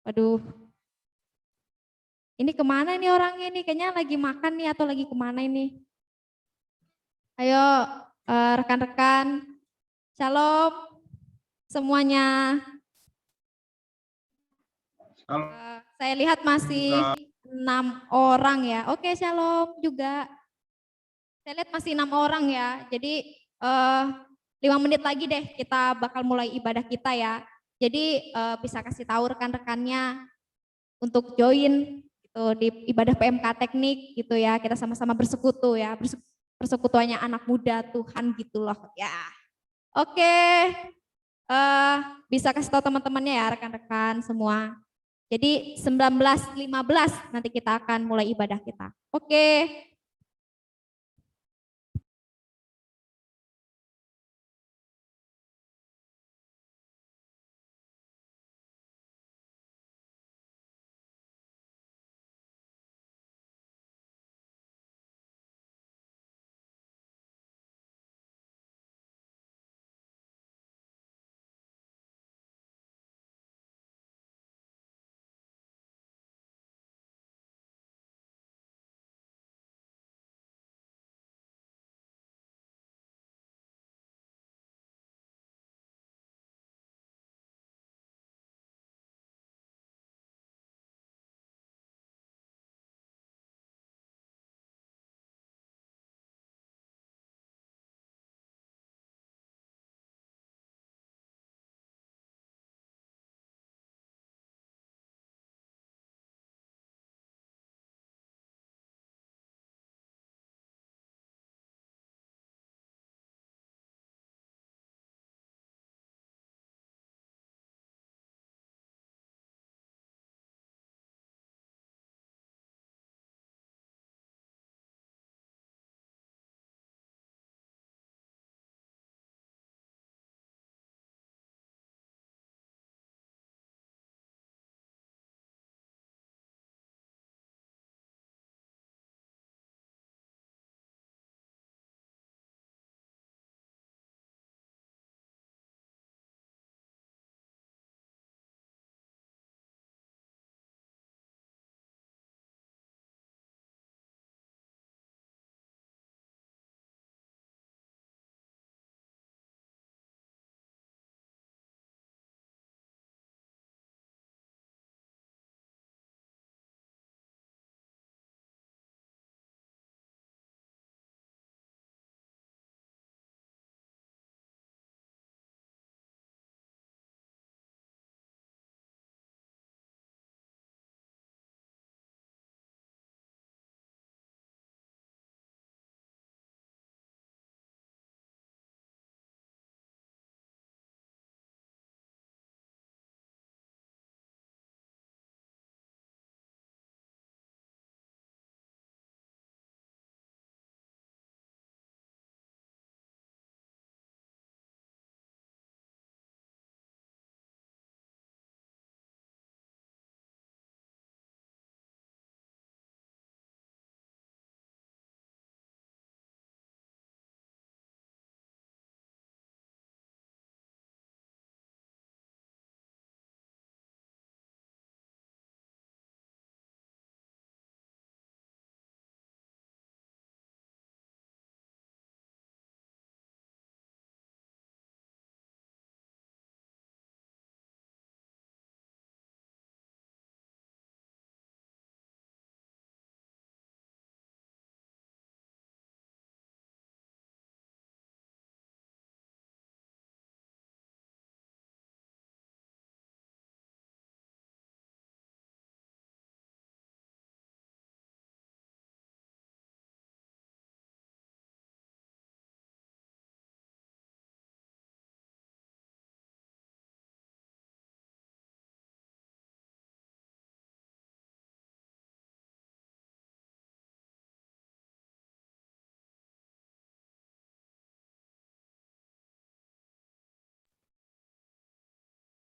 Waduh, ini kemana nih orangnya nih? Kayaknya lagi makan nih atau lagi kemana ini? Ayo, rekan-rekan, shalom semuanya. Saya lihat masih 6 orang ya. Oke, shalom juga. Saya lihat masih 6 orang ya. Jadi 5 menit lagi deh kita bakal mulai ibadah kita ya. Jadi bisa kasih tahu rekan-rekannya untuk join gitu di ibadah PMK teknik gitu ya. Kita sama-sama bersekutu ya. Persekutuannya anak muda Tuhan gitu loh ya. Oke. Bisa kasih tahu teman-temannya ya rekan-rekan semua. Jadi 19.15 nanti kita akan mulai ibadah kita. Oke.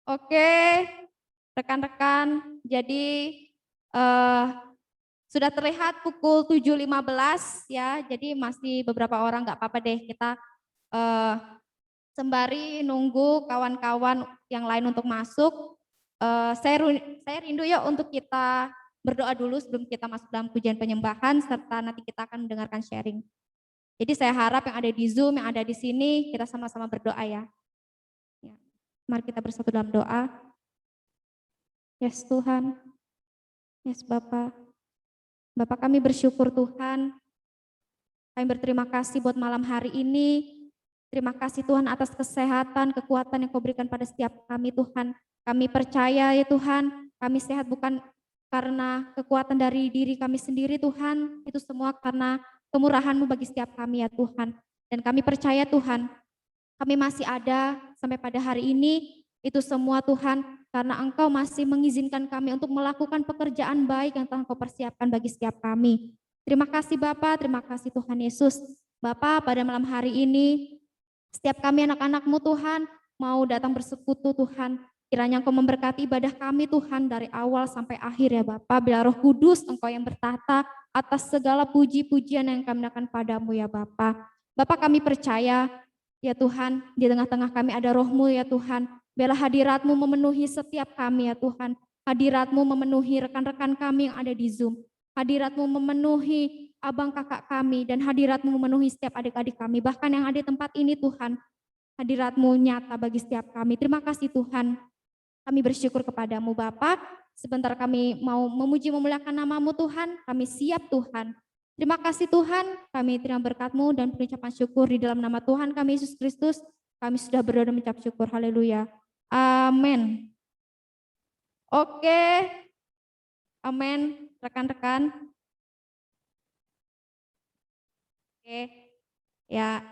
Oke, rekan-rekan. Jadi eh, sudah terlihat pukul 7.15 ya. Jadi masih beberapa orang, nggak apa-apa deh kita sembari nunggu kawan-kawan yang lain untuk masuk. Saya rindu ya untuk kita berdoa dulu sebelum kita masuk dalam pujian penyembahan, serta nanti kita akan mendengarkan sharing. Jadi saya harap yang ada di Zoom, yang ada di sini, kita sama-sama berdoa ya. Mari kita bersatu dalam doa. Yes Tuhan, yes Bapak. Bapak, kami bersyukur Tuhan. Kami berterima kasih buat malam hari ini. Terima kasih Tuhan atas kesehatan, kekuatan yang Kau berikan pada setiap kami Tuhan. Kami percaya ya Tuhan, kami sehat bukan karena kekuatan dari diri kami sendiri Tuhan. Itu semua karena kemurahan-Mu bagi setiap kami ya Tuhan. Dan kami percaya Tuhan, kami masih ada sampai pada hari ini. Itu semua Tuhan, karena Engkau masih mengizinkan kami untuk melakukan pekerjaan baik yang telah Engkau persiapkan bagi setiap kami. Terima kasih Bapak, terima kasih Tuhan Yesus. Bapak, pada malam hari ini, setiap kami anak-anak-Mu Tuhan, mau datang bersekutu Tuhan. Kiranya Engkau memberkati ibadah kami Tuhan dari awal sampai akhir ya Bapak. Biar Roh Kudus Engkau yang bertata atas segala puji-pujian yang kami naikkan padamu ya Bapak. Bapak, kami percaya ya Tuhan, di tengah-tengah kami ada Roh-Mu ya Tuhan. Biarlah hadirat-Mu memenuhi setiap kami ya Tuhan. Hadirat-Mu memenuhi rekan-rekan kami yang ada di Zoom. Hadirat-Mu memenuhi abang kakak kami, dan hadirat-Mu memenuhi setiap adik-adik kami. Bahkan yang ada di tempat ini Tuhan, hadirat-Mu nyata bagi setiap kami. Terima kasih Tuhan. Kami bersyukur kepadamu Bapa. Sebentar kami mau memuji memuliakan nama-Mu Tuhan. Kami siap Tuhan. Terima kasih Tuhan. Kami terima berkat-Mu dan pengucapan syukur di dalam nama Tuhan kami Yesus Kristus. Kami sudah berdoa dan mengucap syukur. Haleluya. Amin. Oke. Amin. Rekan-rekan. Oke. Ya.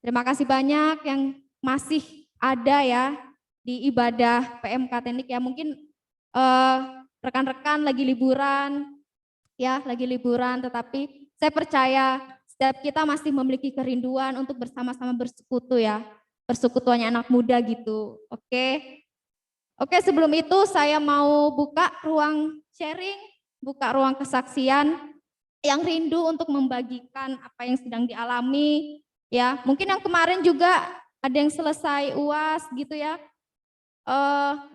Terima kasih banyak yang masih ada ya di ibadah PMK Teknik ya. Mungkin rekan-rekan lagi liburan ya, lagi liburan, tetapi saya percaya setiap kita masih memiliki kerinduan untuk bersama-sama bersekutu ya. Persekutuannya anak muda gitu. Oke. Oke, sebelum itu saya mau buka ruang sharing, buka ruang kesaksian yang rindu untuk membagikan apa yang sedang dialami ya. Mungkin yang kemarin juga ada yang selesai UAS gitu ya.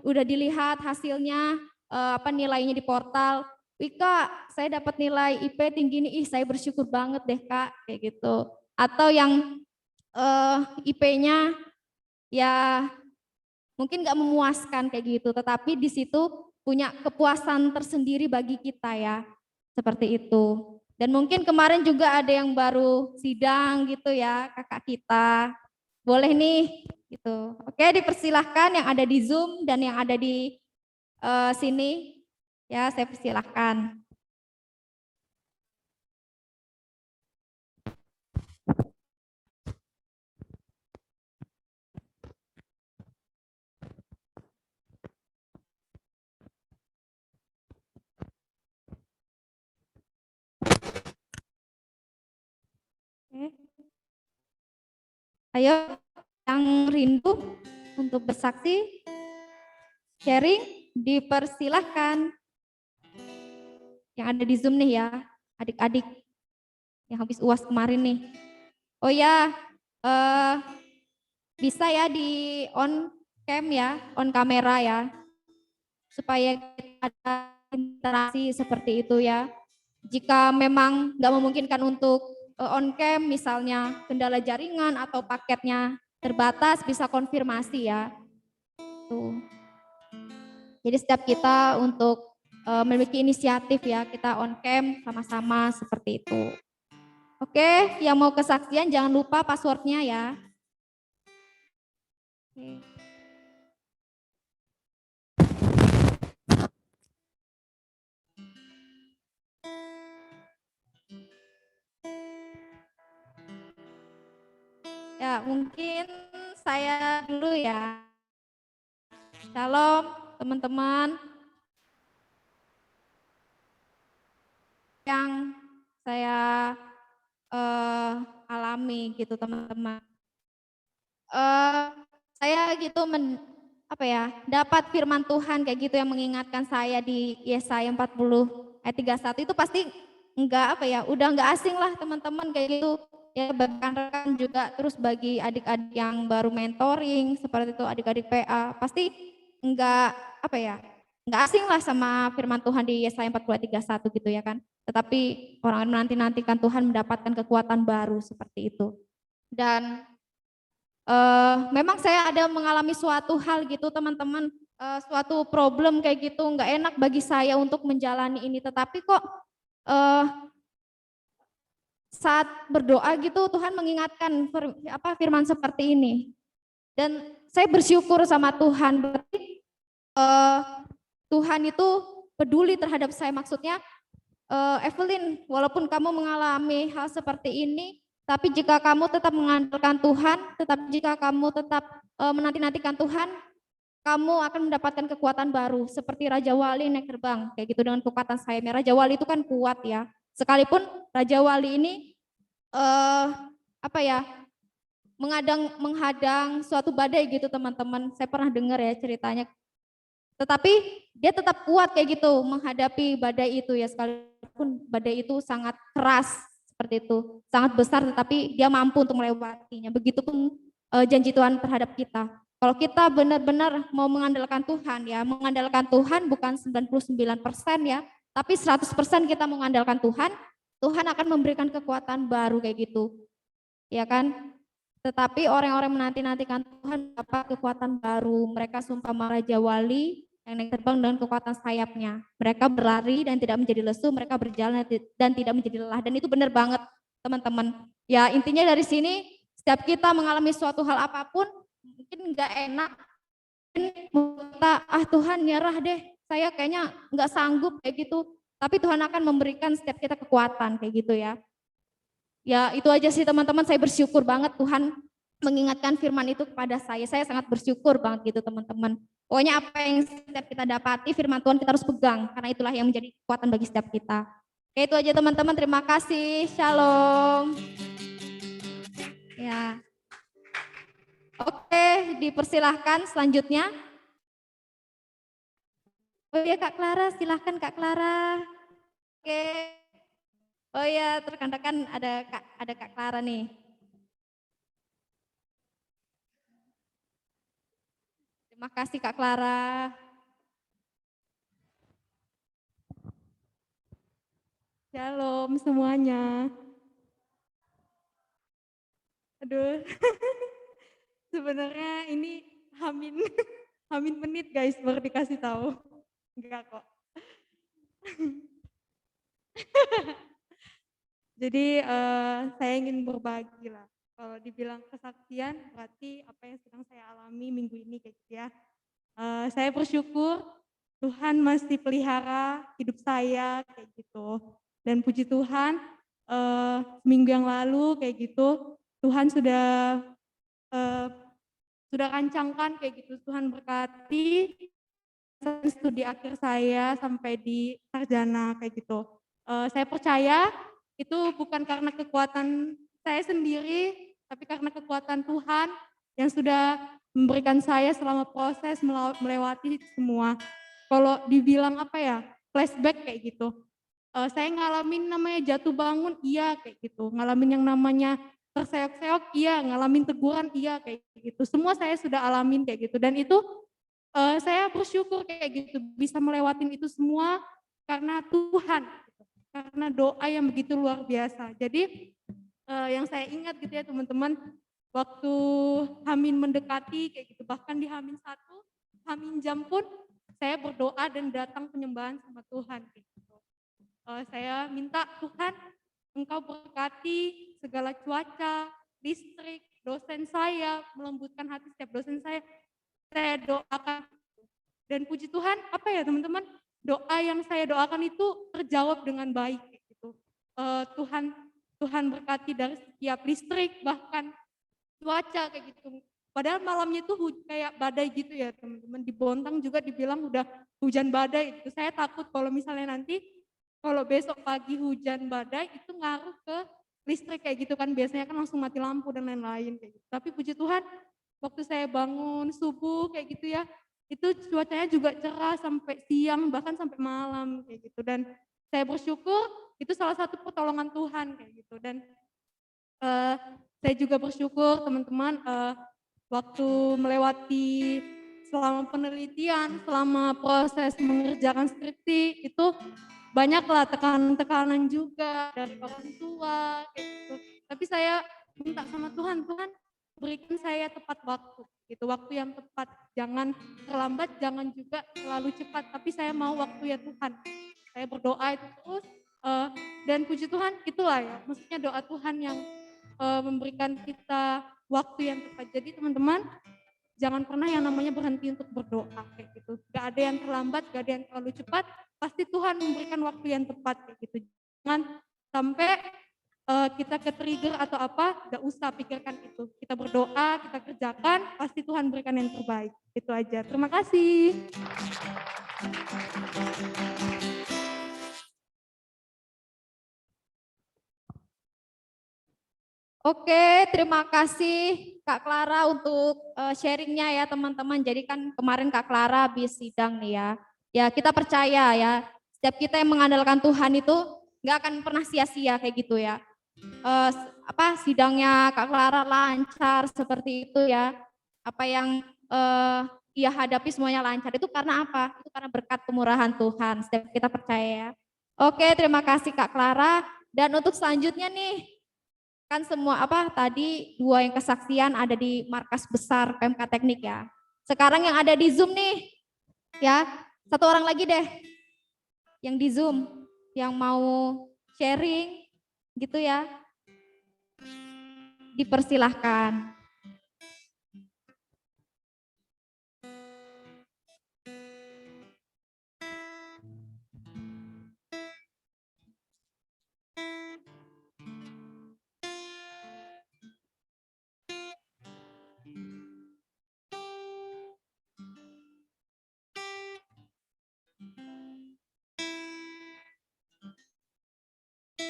Udah dilihat hasilnya, apa nilainya di portal. Wika, saya dapat nilai IP tinggi nih, saya bersyukur banget deh Kak, kayak gitu. Atau yang IP-nya ya mungkin nggak memuaskan kayak gitu, tetapi di situ punya kepuasan tersendiri bagi kita ya, seperti itu. Dan mungkin kemarin juga ada yang baru sidang gitu ya, kakak kita. Boleh nih, gitu. Oke, dipersilahkan yang ada di Zoom dan yang ada di sini, ya saya persilahkan. Ayo yang rindu untuk bersaksi, sharing, dipersilahkan. Yang ada di Zoom nih ya, adik-adik yang habis UAS kemarin nih. Oh ya, bisa ya di on cam ya, on kamera ya, supaya ada interaksi seperti itu ya. Jika memang nggak memungkinkan untuk on cam, misalnya kendala jaringan atau paketnya terbatas, bisa konfirmasi ya. Tuh. Jadi setiap kita untuk memiliki inisiatif ya, kita on cam sama-sama seperti itu. Oke, yang mau kesaksian jangan lupa passwordnya ya. Oke. Ya, mungkin saya dulu ya. Shalom teman-teman. Yang saya alami gitu teman-teman. Saya gitu dapat firman Tuhan kayak gitu yang mengingatkan saya di Yesaya 40 ayat 31 itu pasti udah enggak asing lah teman-teman kayak gitu ya, bagi rekan-rekan juga, terus bagi adik-adik yang baru mentoring seperti itu, adik-adik PA pasti enggak apa ya, enggak asing lah sama firman Tuhan di Yesaya 40 ayat 31 gitu ya kan. Tetapi orang yang menanti-nantikan Tuhan mendapatkan kekuatan baru seperti itu. Dan memang saya ada mengalami suatu hal gitu teman-teman, suatu problem kayak gitu, nggak enak bagi saya untuk menjalani ini. Tetapi kok eh, saat berdoa gitu Tuhan mengingatkan firman seperti ini. Dan saya bersyukur sama Tuhan, berarti Tuhan itu peduli terhadap saya. Maksudnya Evelyn, walaupun kamu mengalami hal seperti ini, tapi jika kamu tetap mengandalkan Tuhan, jika kamu tetap menanti-nantikan Tuhan, kamu akan mendapatkan kekuatan baru. Seperti Raja Wali naik terbang, kayak gitu dengan kekuatan sayapnya. Raja Wali itu kan kuat ya. Sekalipun Raja Wali ini apa ya, menghadang suatu badai gitu teman-teman. Saya pernah dengar ya ceritanya. Tetapi dia tetap kuat kayak gitu menghadapi badai itu ya, sekalipun badai itu sangat keras seperti itu, sangat besar, tetapi dia mampu untuk melewatinya. Begitupun janji Tuhan terhadap kita. Kalau kita benar-benar mau mengandalkan Tuhan ya, mengandalkan Tuhan bukan 99% ya, tapi 100% kita mengandalkan Tuhan, Tuhan akan memberikan kekuatan baru kayak gitu. Ya kan? Tetapi orang-orang menanti-nantikan Tuhan dapat kekuatan baru. Mereka sumpah Raja Wali yang naik terbang dengan kekuatan sayapnya. Mereka berlari dan tidak menjadi lesu, mereka berjalan dan tidak menjadi lelah. Dan itu benar banget teman-teman. Ya intinya dari sini, setiap kita mengalami suatu hal apapun, mungkin nggak enak, kita Tuhan nyerah deh, saya kayaknya nggak sanggup kayak gitu. Tapi Tuhan akan memberikan setiap kita kekuatan kayak gitu ya. Ya itu aja sih teman-teman, saya bersyukur banget Tuhan mengingatkan firman itu kepada saya. Saya sangat bersyukur banget gitu teman-teman. Pokoknya apa yang setiap kita dapati firman Tuhan kita harus pegang, karena itulah yang menjadi kekuatan bagi setiap kita. Oke, itu aja teman-teman, terima kasih. Shalom. Ya. Oke, dipersilahkan selanjutnya. Oh iya Kak Clara, silahkan Kak Clara. Oke. Oh iya, rekan-rekan ada Kak Clara nih. Terima kasih Kak Clara. Shalom semuanya. Aduh, sebenarnya ini Hamin menit guys baru dikasih tahu. Enggak kok. Jadi saya ingin berbagi lah. Kalau dibilang kesaksian berarti apa yang sedang saya alami minggu ini kayak gitu ya. Saya bersyukur Tuhan masih pelihara hidup saya kayak gitu. Dan puji Tuhan minggu yang lalu kayak gitu Tuhan sudah rancangkan kayak gitu. Tuhan berkati studi akhir saya sampai di sarjana kayak gitu. Saya percaya itu bukan karena kekuatan saya sendiri, tapi karena kekuatan Tuhan yang sudah memberikan saya selama proses melewati semua. Kalau dibilang apa ya, flashback kayak gitu. Saya ngalamin namanya jatuh bangun, iya kayak gitu. Ngalamin yang namanya terseok-seok, iya. Ngalamin teguran, iya kayak gitu. Semua saya sudah alamin kayak gitu. Dan itu saya bersyukur kayak gitu bisa melewatin itu semua karena Tuhan, gitu. Karena doa yang begitu luar biasa. Jadi yang saya ingat gitu ya teman-teman, waktu Hamin mendekati kayak gitu, bahkan di Hamin 1, Hamin jam pun saya berdoa dan datang penyembahan sama Tuhan kayak gitu. Saya minta Tuhan Engkau berkati segala cuaca, listrik, dosen saya, melembutkan hati setiap dosen saya doakan. Dan puji Tuhan, apa ya teman-teman, doa yang saya doakan itu terjawab dengan baik gitu. Tuhan berkati dari setiap listrik, bahkan cuaca kayak gitu. Padahal malamnya itu kayak badai gitu ya teman-teman. Di Bontang juga dibilang udah hujan badai. Itu saya takut kalau misalnya nanti kalau besok pagi hujan badai itu ngaruh ke listrik kayak gitu kan. Biasanya kan langsung mati lampu dan lain-lain kayak gitu. Tapi puji Tuhan waktu saya bangun subuh kayak gitu ya, itu cuacanya juga cerah sampai siang bahkan sampai malam kayak gitu. Dan saya bersyukur itu salah satu pertolongan Tuhan kayak gitu. Dan saya juga bersyukur teman-teman waktu melewati selama penelitian, selama proses mengerjakan skripsi itu banyaklah tekanan-tekanan juga dari orang tua kayak gitu. Tapi saya minta sama Tuhan, Tuhan berikan saya tepat waktu gitu, waktu yang tepat. Jangan terlambat, jangan juga terlalu cepat, tapi saya mau waktu ya Tuhan. Saya berdoa itu terus dan puji Tuhan itulah ya, maksudnya doa Tuhan yang memberikan kita waktu yang tepat. Jadi teman-teman jangan pernah yang namanya berhenti untuk berdoa kayak gitu. Gak ada yang terlambat, gak ada yang terlalu cepat. Pasti Tuhan memberikan waktu yang tepat kayak gitu. Jangan sampai kita ke trigger atau apa, gak usah pikirkan itu. Kita berdoa, kita kerjakan, pasti Tuhan berikan yang terbaik. Itu aja. Terima kasih. Oke, terima kasih Kak Clara untuk sharingnya ya teman-teman. Jadi kan kemarin Kak Clara habis sidang nih ya. Ya kita percaya ya, setiap kita yang mengandalkan Tuhan itu nggak akan pernah sia-sia kayak gitu ya. Sidangnya Kak Clara lancar seperti itu ya. Apa yang ia hadapi semuanya lancar itu karena apa? Itu karena berkat kemurahan Tuhan. Setiap kita percaya ya. Oke, terima kasih Kak Clara. Dan untuk selanjutnya nih, kan semua tadi 2 yang kesaksian ada di markas besar PMK Teknik ya. Sekarang yang ada di Zoom nih, ya 1 orang lagi deh yang di Zoom, yang mau sharing gitu ya, dipersilahkan.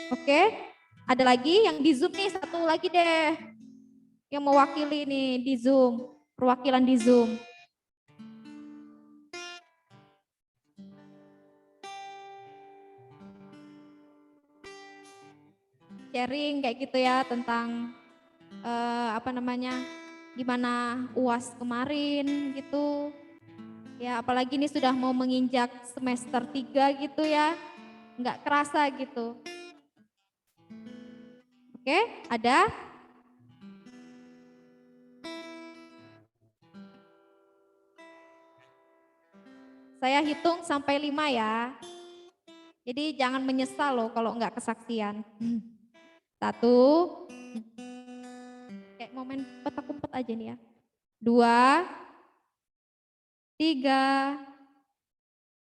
Oke, ada lagi yang di Zoom nih, 1 lagi deh yang mewakili nih di Zoom, perwakilan di Zoom. Sharing kayak gitu ya tentang gimana UAS kemarin gitu. Ya apalagi ini sudah mau menginjak semester 3 gitu ya, nggak kerasa gitu. Oke, ada? Saya hitung sampai 5 ya. Jadi jangan menyesal loh kalau nggak kesaksian. 1, kayak momen petak umpet aja nih ya. 2, 3,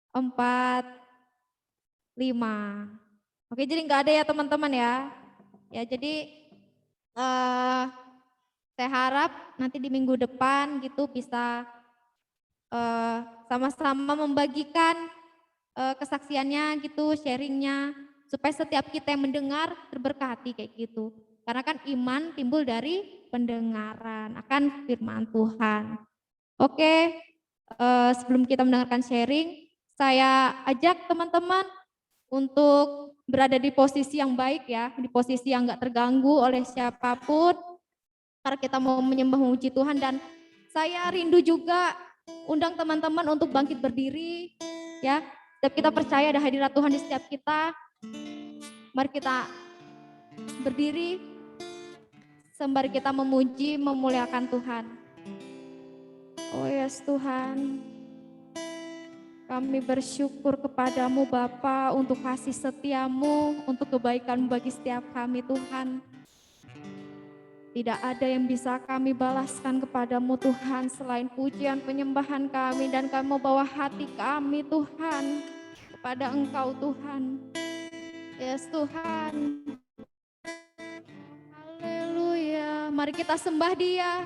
4, 5. Oke, jadi nggak ada ya teman-teman ya. Ya jadi saya harap nanti di minggu depan gitu bisa sama-sama membagikan kesaksiannya gitu, sharingnya, supaya setiap kita yang mendengar terberkati kayak gitu. Karena kan iman timbul dari pendengaran akan firman Tuhan. Oke, sebelum kita mendengarkan sharing, saya ajak teman-teman untuk berada di posisi yang baik ya, di posisi yang gak terganggu oleh siapapun, karena kita mau menyembah memuji Tuhan. Dan saya rindu juga undang teman-teman untuk bangkit berdiri ya. Setiap kita percaya ada hadirat Tuhan di setiap kita. Mari kita berdiri sembari kita memuji, memuliakan Tuhan. Oh yes Tuhan, kami bersyukur kepadamu Bapa untuk kasih setiamu, untuk kebaikan bagi setiap kami Tuhan. Tidak ada yang bisa kami balaskan kepadamu Tuhan selain pujian penyembahan kami, dan kami mau bawa hati kami Tuhan kepada Engkau Tuhan. Yes Tuhan. Haleluya. Mari kita sembah Dia.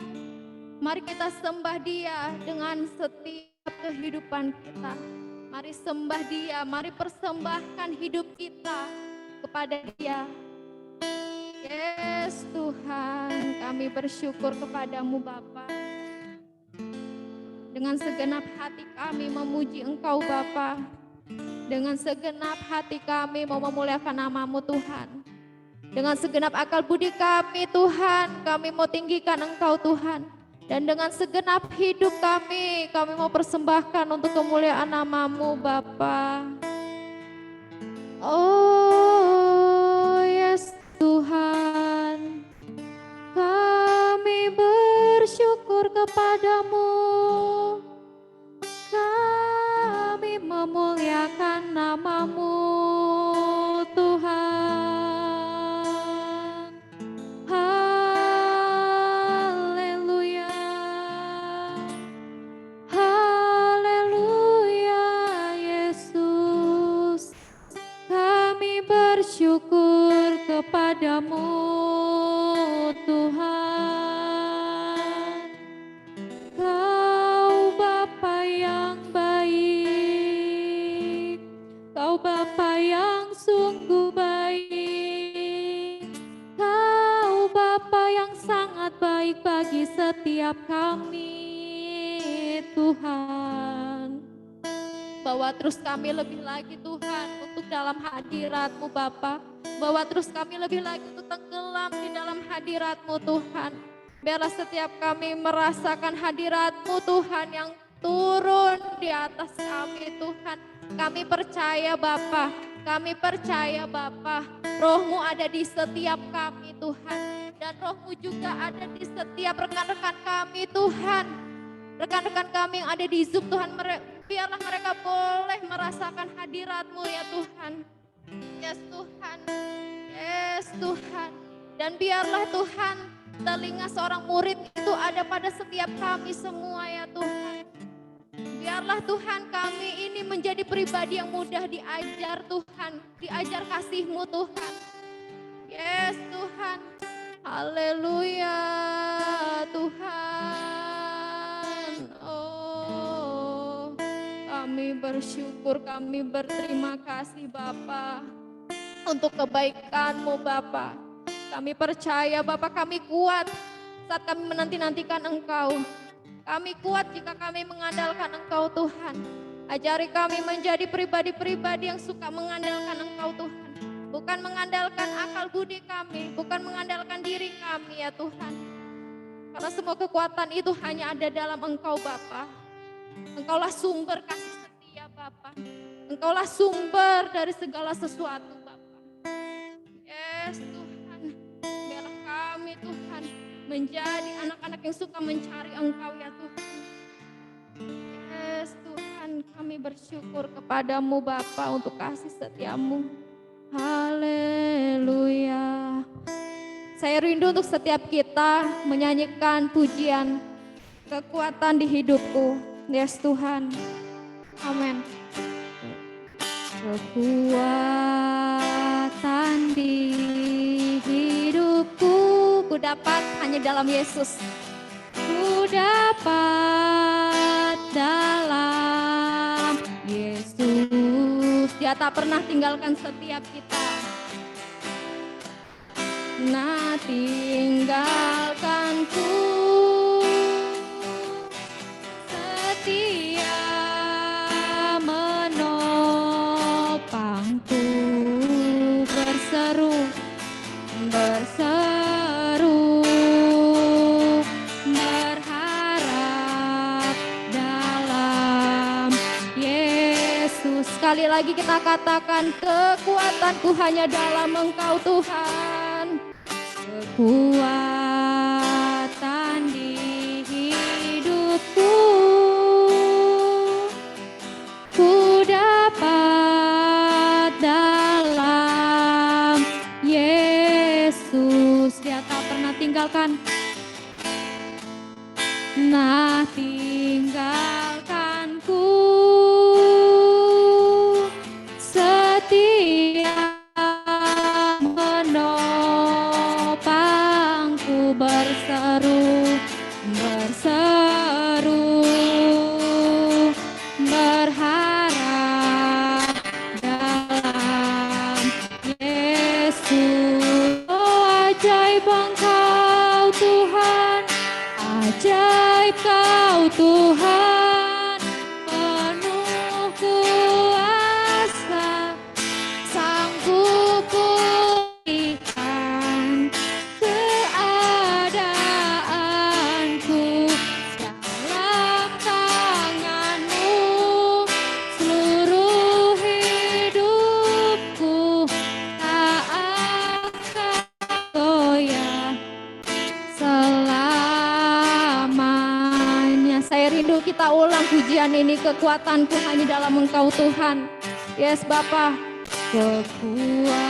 Mari kita sembah Dia dengan setiap kehidupan kita. Mari sembah Dia, mari persembahkan hidup kita kepada Dia. Yes Tuhan, kami bersyukur kepadamu Bapa. Dengan segenap hati kami memuji Engkau Bapa. Dengan segenap hati kami mau memuliakan nama-Mu Tuhan. Dengan segenap akal budi kami Tuhan, kami mau tinggikan Engkau Tuhan. Dan dengan segenap hidup kami mau persembahkan untuk kemuliaan nama-Mu Bapa. Oh yes Tuhan, kami bersyukur kepadamu, kami memuliakan nama-Mu Tuhan. Haleluya, haleluya Yesus, kami bersyukur kepadamu Tuhan. Kau Bapa yang baik, Kau Bapa yang sungguh baik, Kau Bapa yang sangat baik bagi setiap kami Tuhan. Bawa terus kami lebih lagi Tuhan untuk dalam hadirat-Mu Bapa. Bawa terus kami lebih lagi untuk tenggelam di dalam hadirat-Mu Tuhan. Biarlah setiap kami merasakan hadirat-Mu Tuhan yang turun di atas kami Tuhan. Kami percaya Bapa, kami percaya Bapa, Roh-Mu ada di setiap kami Tuhan. Dan Roh-Mu juga ada di setiap rekan-rekan kami Tuhan. Rekan-rekan kami yang ada di Zoom Tuhan, biarlah mereka boleh merasakan hadirat-Mu ya Tuhan. Yes Tuhan, yes Tuhan. Dan biarlah Tuhan, telinga seorang murid itu ada pada setiap kami semua ya Tuhan. Biarlah Tuhan kami ini menjadi pribadi yang mudah diajar Tuhan, diajar kasih-Mu Tuhan. Yes Tuhan, haleluya Tuhan. Oh, kami bersyukur, kami berterima kasih Bapa untuk kebaikan-Mu Bapa. Kami percaya Bapa, kami kuat saat kami menanti-nantikan Engkau. Kami kuat jika kami mengandalkan Engkau Tuhan. Ajari kami menjadi pribadi-pribadi yang suka mengandalkan Engkau Tuhan. Bukan mengandalkan akal budi kami, bukan mengandalkan diri kami ya Tuhan. Karena semua kekuatan itu hanya ada dalam Engkau Bapa. Engkaulah sumber kasih setia Bapa. Engkaulah sumber dari segala sesuatu Bapa. Yes Tuhan, biarlah kami Tuhan menjadi anak-anak yang suka mencari Engkau ya Tuhan. Yes Tuhan, kami bersyukur kepadamu Bapa untuk kasih setiamu. Haleluya. Saya rindu untuk setiap kita menyanyikan pujian kekuatan di hidupku. Yes Tuhan. Amin. Kekuatan di hidupku, ku dapat hanya dalam Yesus. Ku dapat dalam Yesus. Dia tak pernah tinggalkan setiap kita. Nah, tinggalkanku setia menopangku, berseru berharap dalam Yesus. Sekali lagi kita katakan, kekuatanku hanya dalam Engkau Tuhan. Kekuatan di hidupku, ku dapat dalam Yesus. Dia tak pernah tinggalkan. Nah, tinggalkanku setia menopangku, ulang pujian ini, kekuatanku hanya dalam Engkau Tuhan. Yes Bapa, kekuatan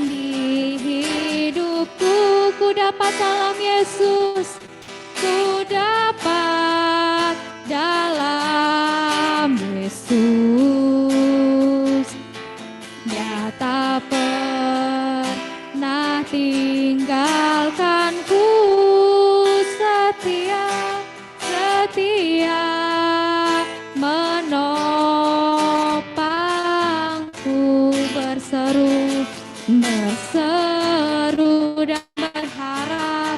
di hidupku, ku dapat dalam Yesus, ku dapat dalam Yesus. Dia tak pernah tinggalkanku, setia menopangku, berseru dan berharap.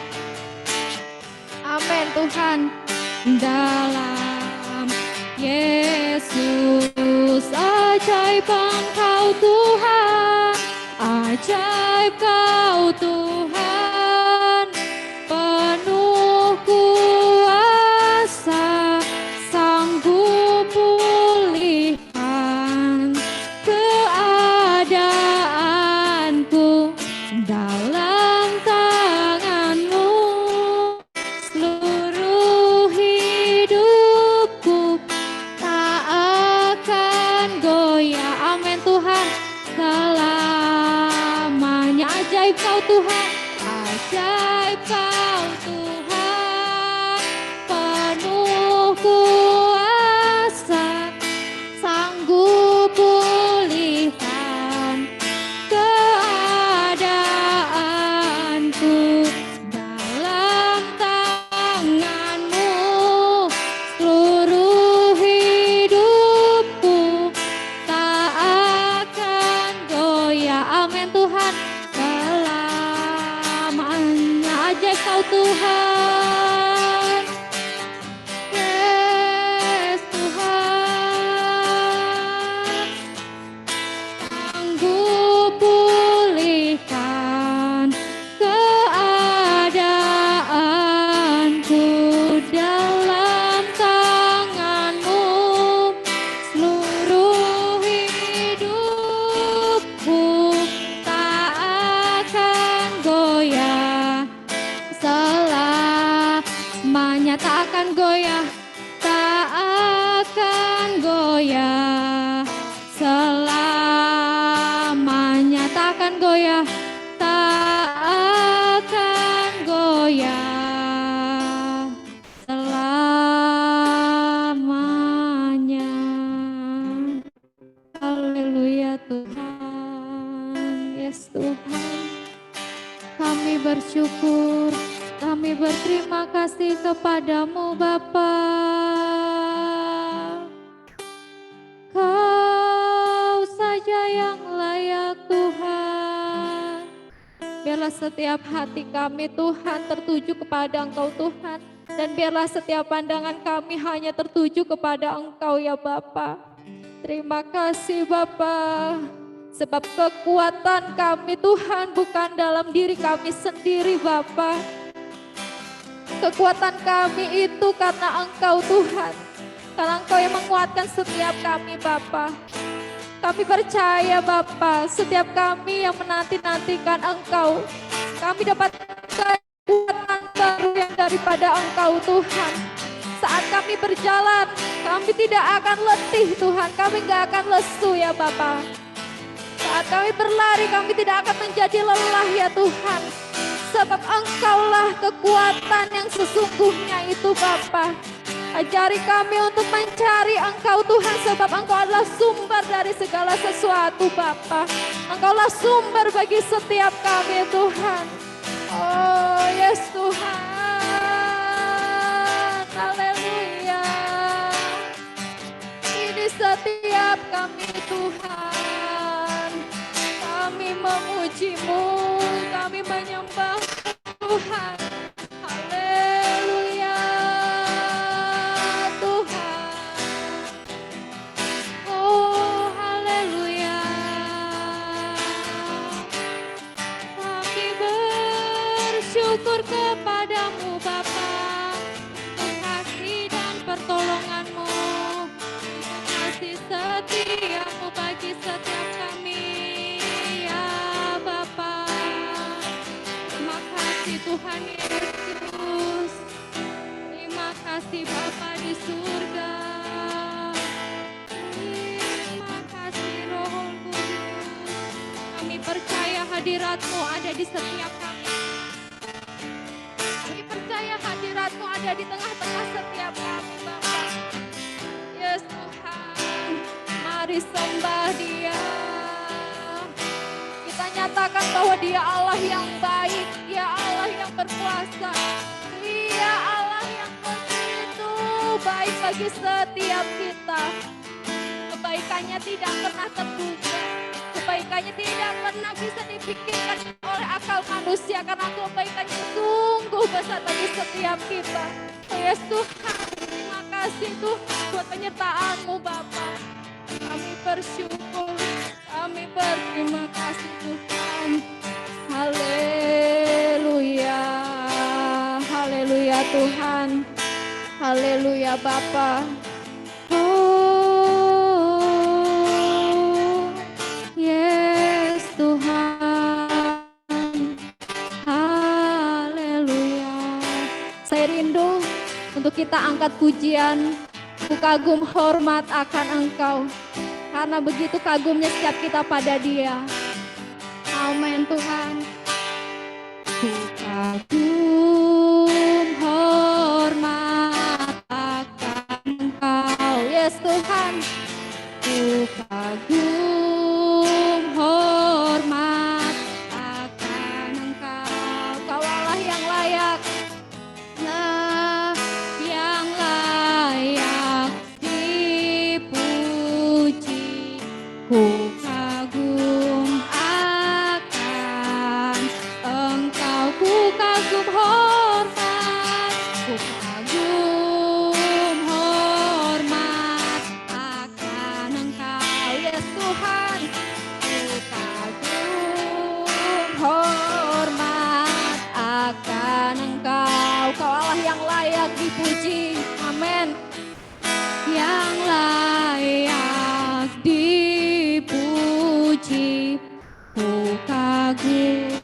Amin Tuhan. Dalam Yesus, ajaib Engkau Tuhan, ajaib Kau Tuhan, penuh kuasa, sanggup pulihkan keadaanku dalam tangan-Mu. Seluruh hidupku tak akan goyah. Amin Tuhan. Selamanya ajaib Kau Tuhan, ajaib Kau Tuhan, penuh kuasa, sanggup pulihkan keadaanku dalam tangan-Mu. Seluruh hidupku tak akan goyah. Amin Tuhan. Selamanya ajaib Kau Tuhan. Yes Tuhan, sanggup pulihkan keadaanku dalam tangan-Mu. Seluruh hidupku tak akan goyah. Selamanya tak akan goyah, tak akan goyah. Selamanya tak akan goyah, tak akan goyah. Selamanya. Haleluya Tuhan. Yes Tuhan. Kami bersyukur, kami berterima kasih kepadamu Bapa. Kau saja yang layak Tuhan. Biarlah setiap hati kami Tuhan tertuju kepada Engkau Tuhan. Dan biarlah setiap pandangan kami hanya tertuju kepada Engkau ya Bapa. Terima kasih Bapa. Sebab kekuatan kami Tuhan bukan dalam diri kami sendiri Bapa. Kekuatan kami itu karena Engkau Tuhan. Karena Engkau yang menguatkan setiap kami Bapa. Kami percaya Bapa, setiap kami yang menanti-nantikan Engkau, kami dapat kekuatan baru yang daripada Engkau Tuhan. Saat kami berjalan, kami tidak akan letih Tuhan, kami gak akan lesu ya Bapa. Saat kami berlari, kami tidak akan menjadi lelah ya Tuhan. Sebab Engkaulah kekuatan yang sesungguhnya itu Bapa. Ajari kami untuk mencari Engkau Tuhan, sebab Engkau adalah sumber dari segala sesuatu Bapa. Engkaulah sumber bagi setiap kami Tuhan. Oh yes Tuhan. Haleluya. Ini setiap kami Tuhan. Kami memuji-Mu, kami menyembah Tuhan. Haleluya Tuhan. Oh haleluya. Kami bersyukur kepadamu Bapa, untuk kasih dan pertolongan-Mu, kasih setia-Mu bagi setiap kami. Tuhan Yesus. surga. Terima kasih Roh Kudus. Kami percaya hadirat-Mu ada di setiap kami. Kami percaya hadirat-Mu ada di tengah-tengah setiap kami, Bapa. Yes Tuhan, mari sembah Dia. Kita nyatakan bahwa Dia Allah yang baik, Dia Allah yang berkuasa, Dia Allah yang begitu baik bagi setiap kita. Kebaikannya tidak pernah terduga, kebaikannya tidak pernah bisa dipikirkan oleh akal manusia, karena kebaikannya sungguh besar bagi setiap kita. Yes Tuhan, terima kasih Tuhan buat penyertaan-Mu Bapa. Kami bersyukur, kami berterima kasih Tuhan. Haleluya, haleluya Tuhan, haleluya Bapa. Oh, yes Tuhan, haleluya. Saya rindu untuk kita angkat pujian, ku kagum hormat akan Engkau, karena begitu kagumnya setiap kita pada Dia. Amin Tuhan. Ku kagum hormat akan Engkau. Yes Tuhan. Ku kagum hormat akan Engkau. Kau Allah yang layak. Yang layak dipuji. Ku kagum akan Engkau, ku kagum hormat, ku kagum hormat akan Engkau, yes Tuhan, ku kagum hormat akan Engkau, Kau Allah yang layak dipuji, amin. Yang layak dipuji, ku kagum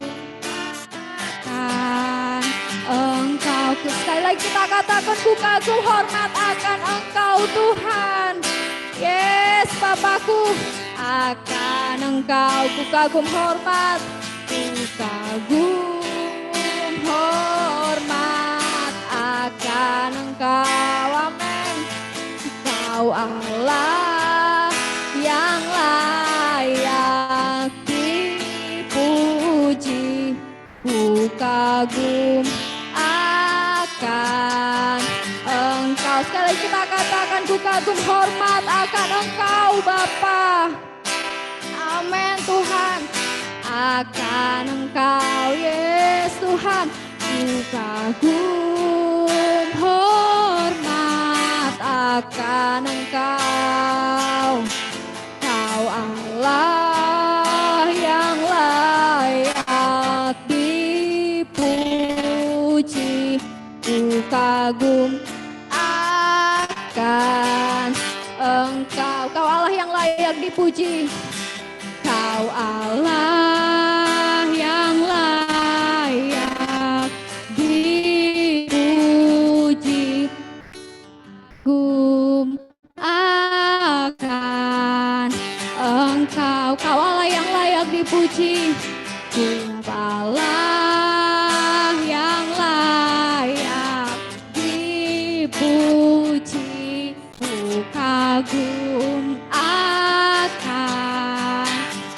akan Engkau. Sekali lagi kita katakan, ku kagum hormat akan Engkau Tuhan. Yes Bapakku, akan Engkau ku kagum hormat, ku kagum hormat akan Engkau, amin. Kau Allah yang layak dipuji, ku kagum akan Engkau. Sekali lagi kita katakan, ku kagum hormat akan Engkau Bapa. Amin Tuhan. Akan Engkau, yes Tuhan. Ku kagum hormat akan Engkau. Kau Allah yang layak dipuji, ku kagum akan Engkau. Kau Allah yang layak dipuji, Kau Allah yang layak dipuji, kagum akan Engkau. Kau Allah yang layak dipuji, Kau Allah yang layak dipuji, ku kagum akan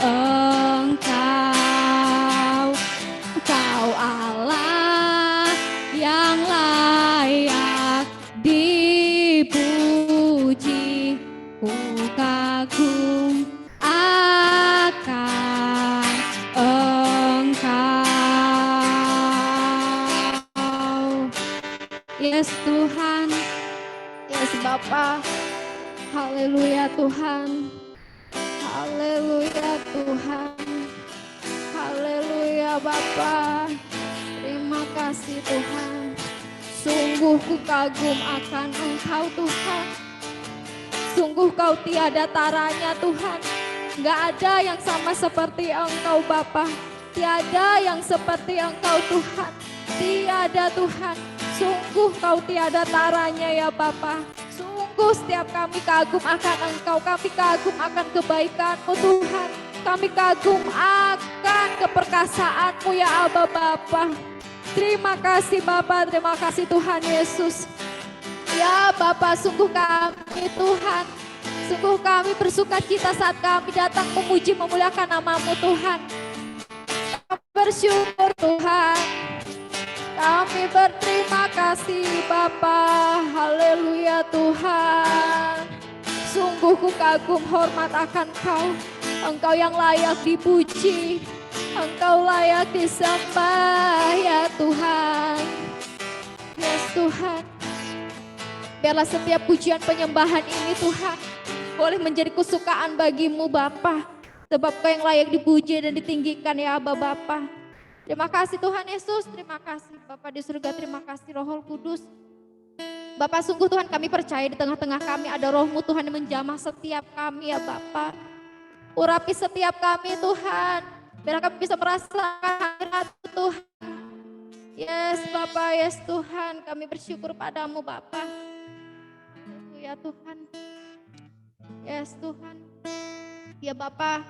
Engkau. Kau Allah yang layak dipuji, ku kagum akan Engkau. Yes Tuhan, yes Bapa. Haleluya Tuhan, haleluya Tuhan, haleluya Bapa. Terima kasih Tuhan. Sungguh ku kagum akan Engkau Tuhan. Sungguh Kau tiada taranya Tuhan. Gak ada yang sama seperti Engkau Bapa. Tiada yang seperti Engkau Tuhan. Tiada Tuhan. Sungguh Kau tiada taranya ya Bapa. Sungguh setiap kami kagum akan Engkau, kami kagum akan kebaikan-Mu Tuhan. Kami kagum akan keperkasaan-Mu ya Aba Bapa. Terima kasih Bapa, terima kasih Tuhan Yesus. Ya Bapa, sungguh kami Tuhan, sungguh kami bersuka cita saat kami datang memuji memuliakan nama-Mu Tuhan. Kami bersyukur Tuhan, kami berterima kasih Bapa, haleluya Tuhan. Sungguh ku kagum hormat akan Kau, Engkau yang layak dipuji, Engkau layak disembah ya Tuhan. Yes Tuhan, biarlah setiap pujian penyembahan ini Tuhan boleh menjadi kesukaan bagi-Mu Bapa, sebab Kau yang layak dipuji dan ditinggikan ya Aba Bapa. Terima kasih Tuhan Yesus, terima kasih Bapa di surga, terima kasih Roh Kudus. Bapak, sungguh Tuhan kami percaya di tengah-tengah kami ada Roh-Mu Tuhan yang menjamah setiap kami ya Bapa. Urapi setiap kami Tuhan, biar kami bisa merasakan hadirat Tuhan. Yes Bapa, yes Tuhan, kami bersyukur padamu Bapa. Ya Tuhan, yes Tuhan. Ya Bapa,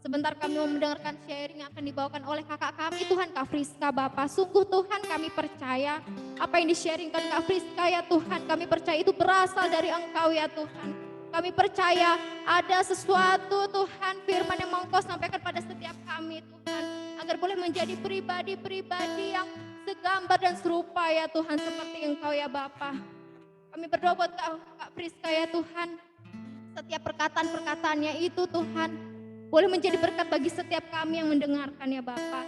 sebentar kami mau mendengarkan sharing yang akan dibawakan oleh kakak kami Tuhan, Kak Friska Bapak. Sungguh Tuhan kami percaya apa yang di-sharingkan Kak Friska ya Tuhan, kami percaya itu berasal dari Engkau ya Tuhan. Kami percaya ada sesuatu Tuhan, firman yang mau Engkau sampaikan pada setiap kami Tuhan, agar boleh menjadi pribadi-pribadi yang segambar dan serupa ya Tuhan seperti Engkau ya Bapak. Kami berdoa buat Kak Friska ya Tuhan, setiap perkataan-perkataannya itu Tuhan boleh menjadi berkat bagi setiap kami yang mendengarkan ya Bapak.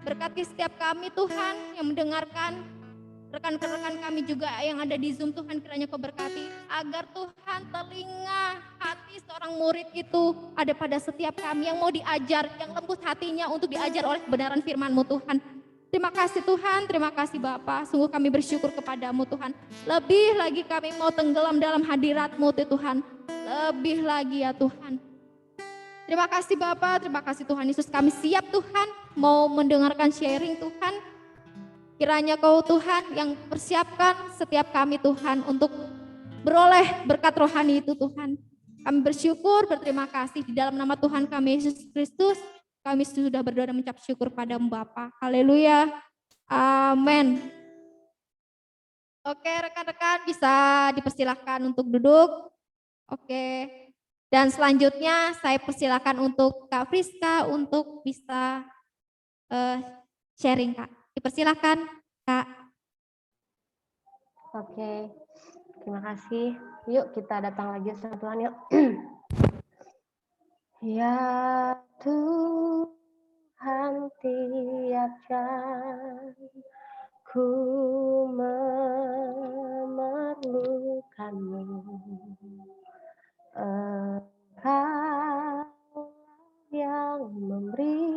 Berkati setiap kami Tuhan yang mendengarkan, rekan-rekan kami juga yang ada di Zoom Tuhan, kiranya Kau berkati agar Tuhan telinga hati seorang murid itu ada pada setiap kami yang mau diajar, yang lembut hatinya untuk diajar oleh kebenaran firman-Mu Tuhan. Terima kasih Tuhan, terima kasih Bapa. Sungguh kami bersyukur kepadamu Tuhan. Lebih lagi kami mau tenggelam dalam hadirat-Mu Tuhan. Lebih lagi ya Tuhan. Terima kasih Bapak, terima kasih Tuhan Yesus. Kami siap Tuhan mau mendengarkan sharing Tuhan. Kiranya Kau Tuhan yang persiapkan setiap kami Tuhan untuk beroleh berkat rohani itu Tuhan. Kami bersyukur, berterima kasih di dalam nama Tuhan kami Yesus Kristus. Kami sudah berdoa dan mengucap syukur padamu Bapa. Haleluya. Amin. Oke rekan-rekan bisa dipersilahkan untuk duduk. Oke. Dan selanjutnya saya persilakan untuk Kak Friska untuk bisa sharing Kak. Dipersilakan Kak. Oke, terima kasih. Yuk kita datang lagi sama Tuhan yuk. Ya Tuhan, tiap jam ku memerlukan-Mu. Engkau yang memberi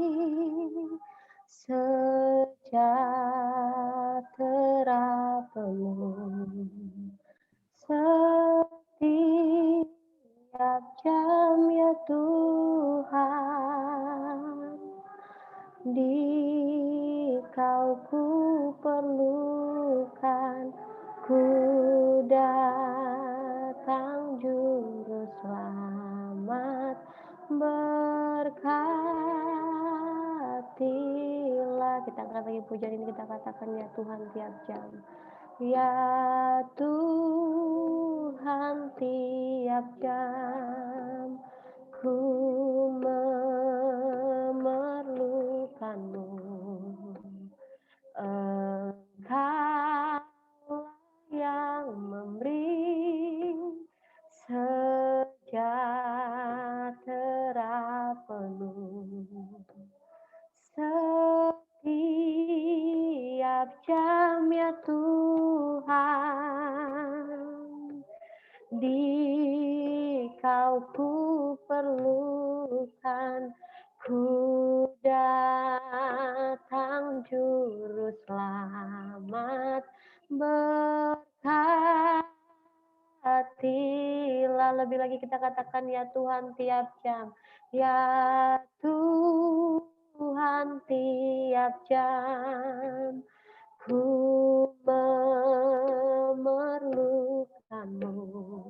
sejahtera penuh setiap jam ya Tuhan. Di Kau ku perlukan, ku datang juru selamat, berkatilah. Kita angkat lagi pujian ini, kita katakan ya Tuhan tiap jam. Ya Tuhan, tiap jam ku memerlukan-Mu. Engkau yang memberi sejahtera penuh setiap jam ya Tuhan. Di Kau ku perlukan, ku datang juru selamat, berkatilah. Lebih lagi kita katakan ya Tuhan tiap jam. Ya Tuhan, tiap jam ku memerlukan-Mu.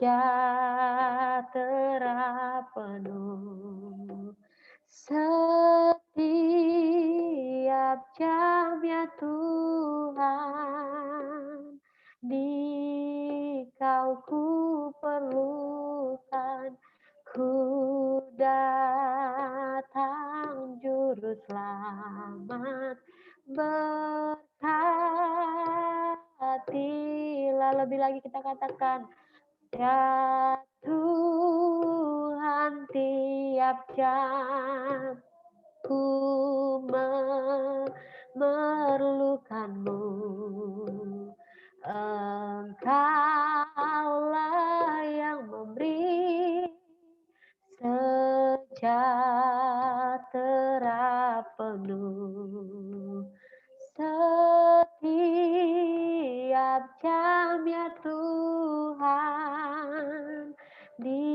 sejahtera penuh. Setiap jam ya Tuhan, di Kau ku perlukan, ku datang juru selamat, berkatilah. Lebih lagi kita katakan, ya Tuhan, tiap jam ku memerlukan-Mu. Engkaulah yang memberi sejahtera penuh. Setiap jam ya Tuhan, di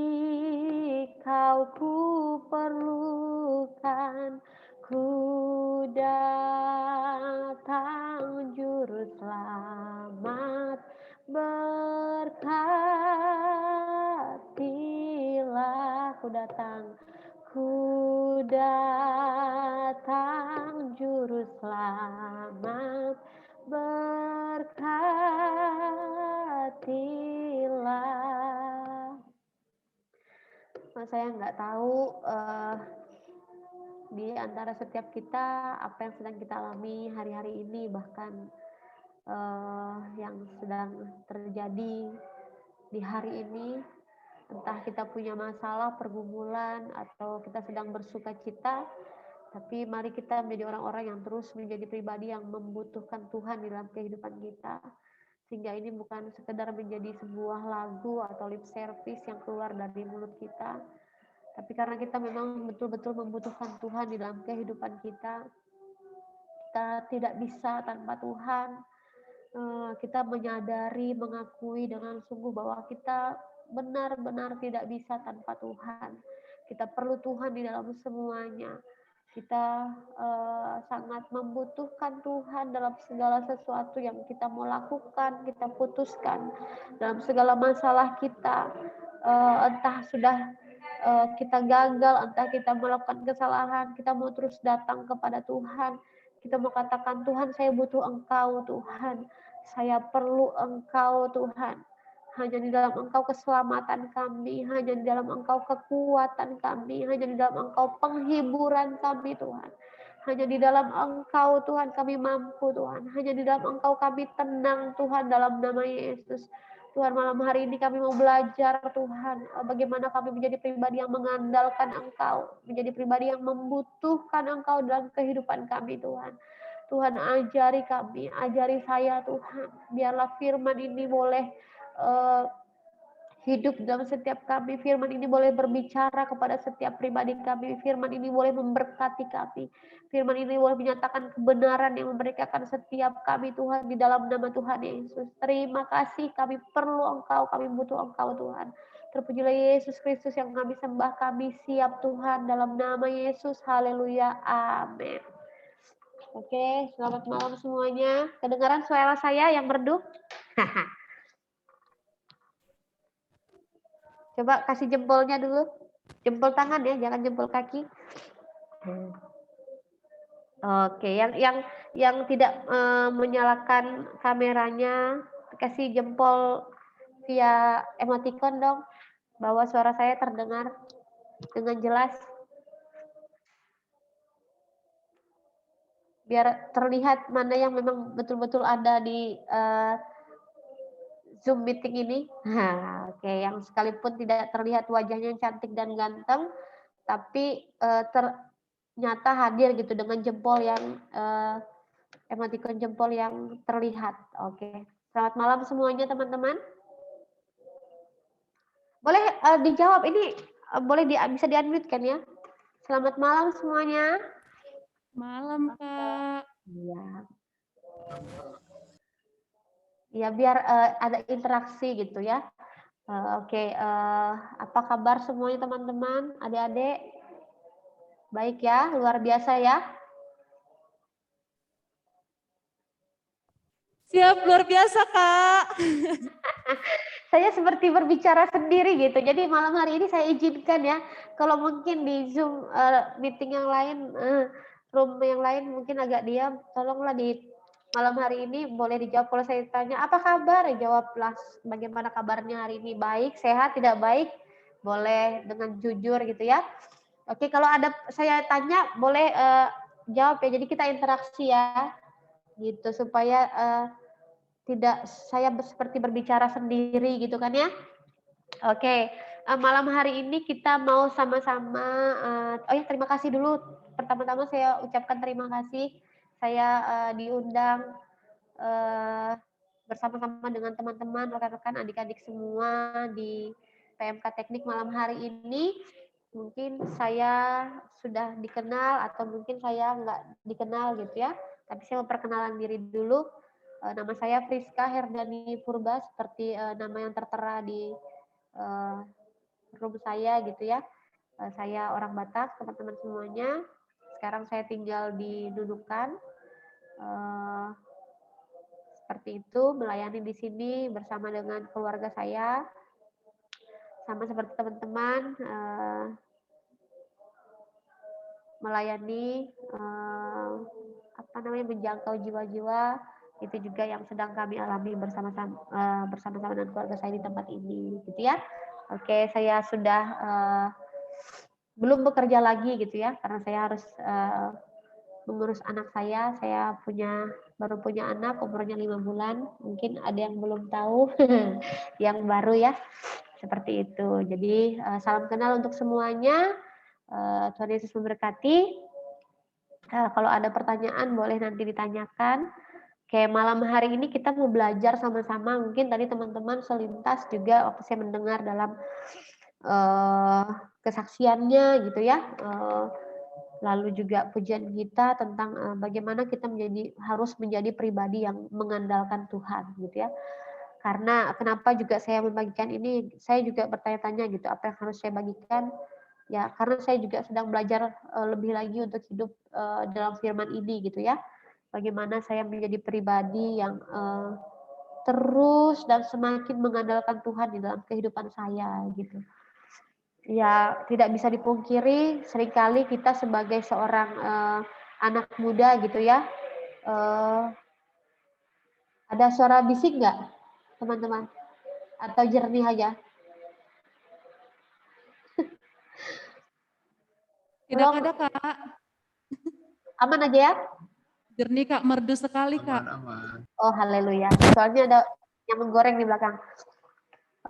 Kau ku perlukan, ku datang juru selamat, berkatilah. Ku datang juru selamat, berkatilah. Saya nggak tahu di antara setiap kita apa yang sedang kita alami hari-hari ini, bahkan yang sedang terjadi di hari ini, entah kita punya masalah, pergumulan, atau kita sedang bersuka cita, tapi mari kita menjadi orang-orang yang terus menjadi pribadi yang membutuhkan Tuhan di dalam kehidupan kita, sehingga ini bukan sekedar menjadi sebuah lagu atau lip service yang keluar dari mulut kita, tapi karena kita memang betul-betul membutuhkan Tuhan di dalam kehidupan kita. Kita tidak bisa tanpa Tuhan. Kita menyadari, mengakui dengan sungguh bahwa kita benar-benar tidak bisa tanpa Tuhan. Kita perlu Tuhan di dalam semuanya. Kita sangat membutuhkan Tuhan dalam segala sesuatu yang kita mau lakukan, kita putuskan dalam segala masalah kita. Entah sudah kita gagal, entah kita melakukan kesalahan, kita mau terus datang kepada Tuhan. Kita mau katakan, Tuhan, saya butuh Engkau, Tuhan. Saya perlu Engkau, Tuhan. Hanya di dalam Engkau keselamatan kami, hanya di dalam Engkau kekuatan kami, hanya di dalam Engkau penghiburan kami, Tuhan. Hanya di dalam Engkau, Tuhan, kami mampu, Tuhan. Hanya di dalam Engkau kami tenang, Tuhan, dalam nama Yesus. Tuhan, malam hari ini kami mau belajar, Tuhan, bagaimana kami menjadi pribadi yang mengandalkan Engkau, menjadi pribadi yang membutuhkan Engkau dalam kehidupan kami, Tuhan. Tuhan, ajari kami, ajari saya, Tuhan. Biarlah firman ini boleh hidup dalam setiap kami. Firman ini boleh berbicara kepada setiap pribadi kami. Firman ini boleh memberkati kami. Firman ini boleh menyatakan kebenaran yang memerdekakan setiap kami, Tuhan, di dalam nama Tuhan Yesus. Terima kasih, kami perlu Engkau, kami butuh Engkau, Tuhan. Terpujilah Yesus Kristus yang kami sembah, kami siap, Tuhan, dalam nama Yesus. Haleluya, amin. Oke, selamat malam semuanya. Kedengaran suara saya yang merdu? Coba kasih jempolnya dulu. Jempol tangan ya, jangan jempol kaki. Oke, yang tidak menyalakan kameranya, kasih jempol via emoticon dong, bahwa suara saya terdengar dengan jelas. Biar terlihat mana yang memang betul-betul ada di Zoom meeting ini. Oke, yang sekalipun tidak terlihat wajahnya yang cantik dan ganteng, tapi ternyata hadir gitu dengan jempol yang emoticon jempol yang terlihat. Oke, selamat malam semuanya teman-teman. Boleh dijawab ini, boleh bisa di-unmute kan ya? Selamat malam semuanya. Malam, Kak. Iya. Ya, biar ada interaksi gitu ya. Oke, apa kabar semuanya teman-teman, adik-adik? Baik ya, luar biasa ya. Siap, luar biasa Kak. Saya seperti berbicara sendiri gitu. Jadi malam hari ini saya izinkan ya, kalau mungkin di Zoom meeting yang lain, room yang lain mungkin agak diam, tolonglah di malam hari ini boleh dijawab. Kalau saya tanya, apa kabar? Jawablah bagaimana kabarnya hari ini, baik, sehat, tidak baik, boleh dengan jujur gitu ya. Oke, kalau ada saya tanya boleh jawab ya, jadi kita interaksi ya, gitu supaya tidak saya seperti berbicara sendiri gitu kan ya. Oke, malam hari ini kita mau sama-sama, oh ya terima kasih dulu. Pertama-tama saya ucapkan terima kasih. Saya diundang bersama-sama dengan teman-teman, rekan-rekan, adik-adik semua di PMK Teknik malam hari ini. Mungkin saya sudah dikenal atau mungkin saya nggak dikenal gitu ya. Tapi saya mau perkenalan diri dulu. Nama saya Friska Herdani Purba, seperti nama yang tertera di room saya gitu ya. Saya orang Batak, teman-teman semuanya. Sekarang saya tinggal di Nunukan. Seperti itu, melayani di sini bersama dengan keluarga saya. Sama seperti teman-teman, melayani menjangkau jiwa-jiwa itu juga yang sedang kami alami bersama-sama dengan keluarga saya di tempat ini gitu ya. Oke, saya sudah belum bekerja lagi gitu ya, karena saya harus mengurus anak saya. Saya baru punya anak, umurnya 5 bulan. Mungkin ada yang belum tahu, yang baru ya, seperti itu. Jadi salam kenal untuk semuanya. Tuhan Yesus memberkati. Kalau ada pertanyaan boleh nanti ditanyakan. Kayak malam hari ini kita mau belajar sama-sama. Mungkin tadi teman-teman selintas juga waktu saya mendengar dalam kesaksiannya gitu ya. Lalu juga pujian kita tentang bagaimana kita harus menjadi pribadi yang mengandalkan Tuhan gitu ya. Karena kenapa juga saya membagikan ini, saya juga bertanya-tanya gitu, apa yang harus saya bagikan. Ya, karena saya juga sedang belajar lebih lagi untuk hidup dalam firman ini gitu ya. Bagaimana saya menjadi pribadi yang terus dan semakin mengandalkan Tuhan di dalam kehidupan saya gitu. Ya, tidak bisa dipungkiri seringkali kita sebagai seorang anak muda gitu ya. Ada suara bisik nggak, teman-teman? Atau jernih aja? Tidak ada Kak. Aman aja ya? Jernih Kak, merdu sekali Kak. Aman. Oh, haleluya. Soalnya ada yang menggoreng di belakang.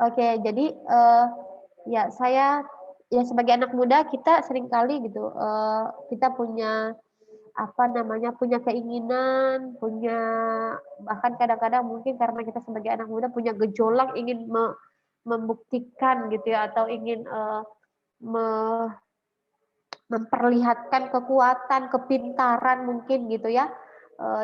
Oke, jadi ya saya ya sebagai anak muda kita seringkali gitu kita punya punya keinginan, bahkan kadang-kadang mungkin karena kita sebagai anak muda punya gejolak ingin membuktikan gitu ya, atau ingin memperlihatkan kekuatan, kepintaran mungkin gitu ya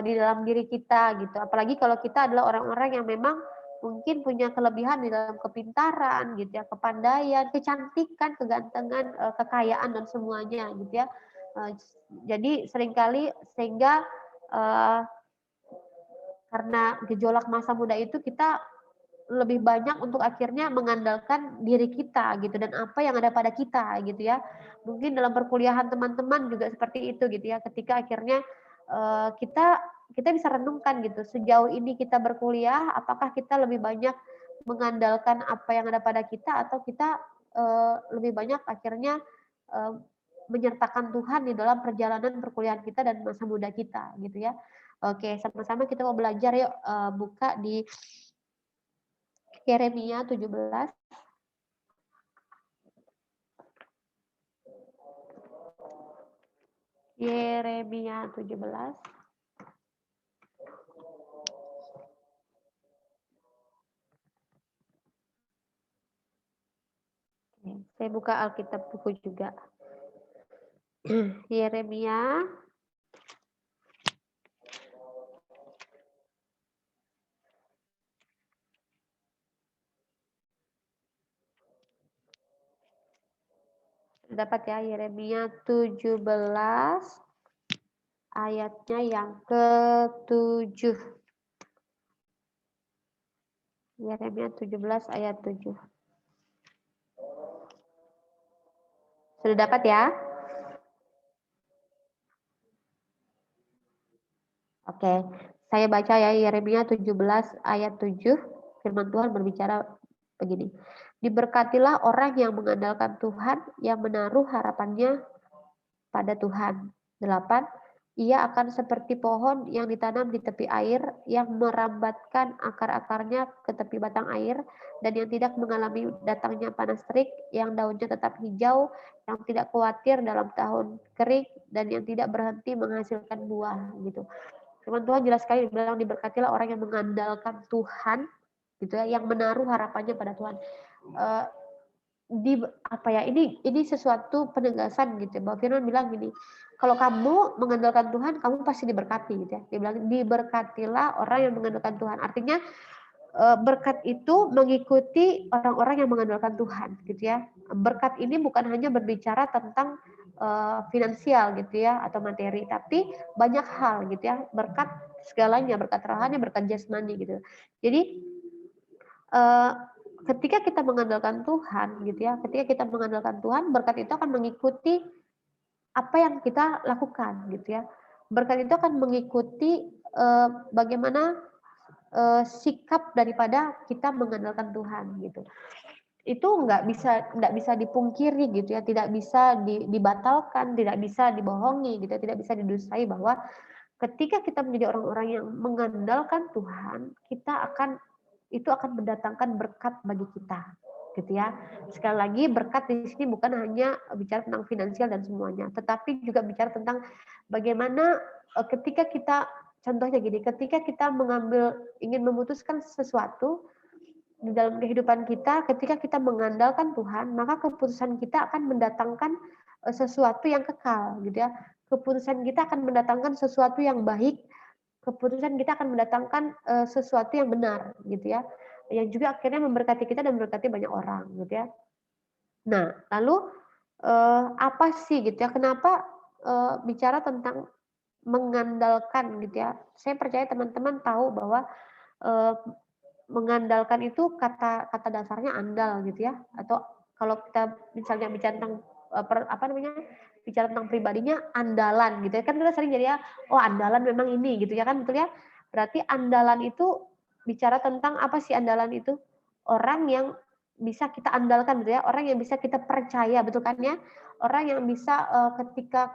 di dalam diri kita gitu. Apalagi kalau kita adalah orang-orang yang memang mungkin punya kelebihan di dalam kepintaran gitu ya, kepandaian, kecantikan, kegantengan, kekayaan dan semuanya gitu ya. Jadi seringkali sehingga karena gejolak masa muda itu kita lebih banyak untuk akhirnya mengandalkan diri kita gitu dan apa yang ada pada kita gitu ya. Mungkin dalam perkuliahan teman-teman juga seperti itu gitu ya. Ketika akhirnya kita bisa renungkan gitu, sejauh ini kita berkuliah apakah kita lebih banyak mengandalkan apa yang ada pada kita atau kita lebih banyak akhirnya menyertakan Tuhan di dalam perjalanan perkuliahan kita dan masa muda kita gitu ya. Oke, sama-sama kita mau belajar yuk, buka di Yeremia 17. Yeremia 17. Saya buka Alkitab buku juga. Yeremia dapat ya, Yeremia 17 ayatnya yang ke-7. Yeremia 17 ayat 7. Sudah dapat ya? Oke, saya baca ya Yeremia 17 ayat 7. Firman Tuhan berbicara begini. Diberkatilah orang yang mengandalkan Tuhan, yang menaruh harapannya pada Tuhan. 8. Ia akan seperti pohon yang ditanam di tepi air, yang merambatkan akar-akarnya ke tepi batang air, dan yang tidak mengalami datangnya panas terik, yang daunnya tetap hijau, yang tidak khawatir dalam tahun kering, dan yang tidak berhenti menghasilkan buah. Gitu. Firman Tuhan jelas sekali bilang diberkatilah orang yang mengandalkan Tuhan, gitu ya, yang menaruh harapannya pada Tuhan. Ini sesuatu penegasan gitu. Bahwa Firman bilang gini, kalau kamu mengandalkan Tuhan, kamu pasti diberkati gitu ya. Dia bilang diberkatilah orang yang mengandalkan Tuhan. Artinya berkat itu mengikuti orang-orang yang mengandalkan Tuhan gitu ya. Berkat ini bukan hanya berbicara tentang finansial gitu ya atau materi, tapi banyak hal gitu ya. Berkat segalanya, berkat rohani, berkat jasmani gitu. Jadi ketika kita mengandalkan Tuhan gitu ya, ketika kita mengandalkan Tuhan, berkat itu akan mengikuti apa yang kita lakukan gitu ya. Berkat itu akan mengikuti bagaimana sikap daripada kita mengandalkan Tuhan gitu. Itu nggak bisa dipungkiri gitu ya, tidak bisa dibatalkan, tidak bisa dibohongi gitu, tidak bisa didustai bahwa ketika kita menjadi orang-orang yang mengandalkan Tuhan, itu akan mendatangkan berkat bagi kita, gitu ya. Sekali lagi berkat di sini bukan hanya bicara tentang finansial dan semuanya, tetapi juga bicara tentang bagaimana ketika kita, contohnya gini, ketika kita ingin memutuskan sesuatu di dalam kehidupan kita, ketika kita mengandalkan Tuhan, maka keputusan kita akan mendatangkan sesuatu yang kekal, gitu ya. Keputusan kita akan mendatangkan sesuatu yang baik, keputusan kita akan mendatangkan sesuatu yang benar, gitu ya, yang juga akhirnya memberkati kita dan memberkati banyak orang, gitu ya. Nah, lalu apa sih gitu ya? Kenapa bicara tentang mengandalkan, gitu ya? Saya percaya teman-teman tahu bahwa mengandalkan itu kata dasarnya andal, gitu ya. Atau kalau kita misalnya bicara tentang bicara tentang pribadinya andalan gitu ya, kan kita sering jadi ya, oh andalan memang ini gitu ya kan, betul ya. Berarti andalan itu bicara tentang apa sih andalan itu? Orang yang bisa kita andalkan gitu ya, orang yang bisa kita percaya, betul kan ya? Orang yang bisa ketika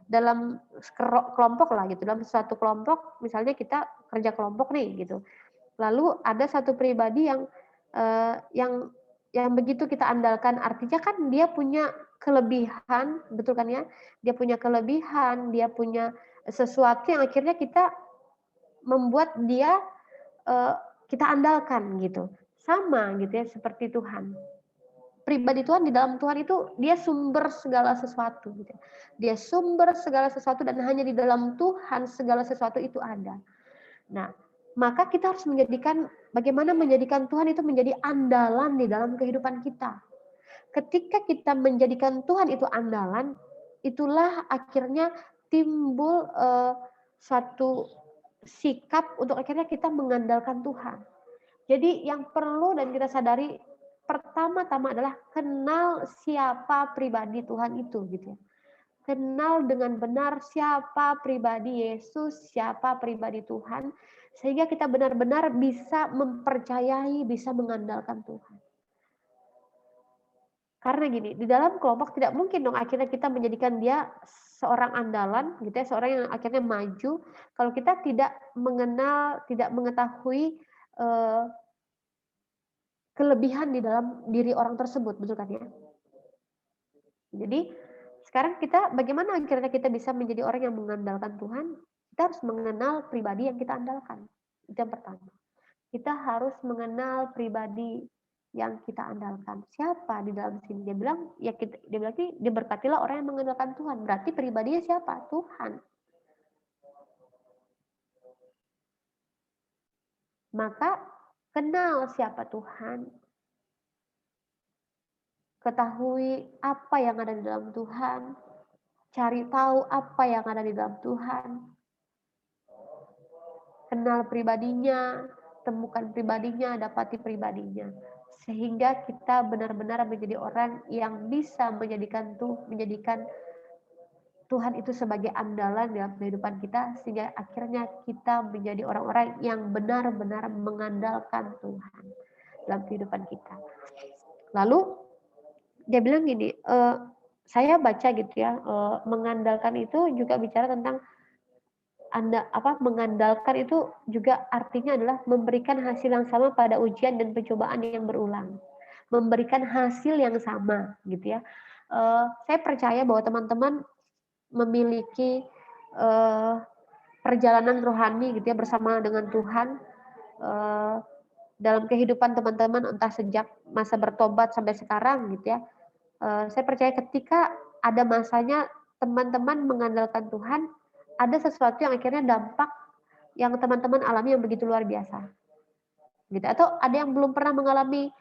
dalam kelompok lah gitu, dalam suatu kelompok misalnya kita kerja kelompok nih gitu. Lalu ada satu pribadi yang begitu kita andalkan, artinya kan dia punya kelebihan, betul kan ya? Dia punya kelebihan, dia punya sesuatu yang akhirnya kita membuat dia kita andalkan gitu. Sama gitu ya seperti Tuhan. Pribadi Tuhan di dalam Tuhan itu dia sumber segala sesuatu gitu. Dia sumber segala sesuatu dan hanya di dalam Tuhan segala sesuatu itu ada. Nah, maka kita harus bagaimana menjadikan Tuhan itu menjadi andalan di dalam kehidupan kita. Ketika kita menjadikan Tuhan itu andalan, itulah akhirnya timbul suatu sikap untuk akhirnya kita mengandalkan Tuhan. Jadi yang perlu dan kita sadari pertama-tama adalah kenal siapa pribadi Tuhan itu gitu ya. Kenal dengan benar siapa pribadi Yesus, siapa pribadi Tuhan, sehingga kita benar-benar bisa mempercayai, bisa mengandalkan Tuhan. Karena gini, di dalam kelompok tidak mungkin dong akhirnya kita menjadikan dia seorang andalan, gitu ya, seorang yang akhirnya maju, kalau kita tidak mengenal, tidak mengetahui kelebihan di dalam diri orang tersebut, betul kan ya? Jadi sekarang bagaimana akhirnya kita bisa menjadi orang yang mengandalkan Tuhan? Kita harus mengenal pribadi yang kita andalkan. Itu yang pertama. Kita harus mengenal pribadi yang kita andalkan. Siapa di dalam sini? Dia bilang, diberkatilah orang yang mengandalkan Tuhan. Berarti pribadinya siapa? Tuhan. Maka kenal siapa Tuhan. Ketahui apa yang ada di dalam Tuhan. Cari tahu apa yang ada di dalam Tuhan. Kenal pribadinya, temukan pribadinya, dapati pribadinya. Sehingga kita benar-benar menjadi orang yang bisa menjadikan Tuhan itu sebagai andalan dalam kehidupan kita, sehingga akhirnya kita menjadi orang-orang yang benar-benar mengandalkan Tuhan dalam kehidupan kita. Lalu dia bilang gini, saya baca gitu ya, mengandalkan itu juga bicara tentang mengandalkan itu juga artinya adalah memberikan hasil yang sama pada ujian dan pencobaan yang berulang. Memberikan hasil yang sama gitu ya. Saya percaya bahwa teman-teman memiliki perjalanan rohani gitu ya bersama dengan Tuhan dalam kehidupan teman-teman, entah sejak masa bertobat sampai sekarang gitu ya. Saya percaya ketika ada masanya teman-teman mengandalkan Tuhan, ada sesuatu yang akhirnya dampak yang teman-teman alami yang begitu luar biasa gitu. Atau ada yang belum pernah mengalami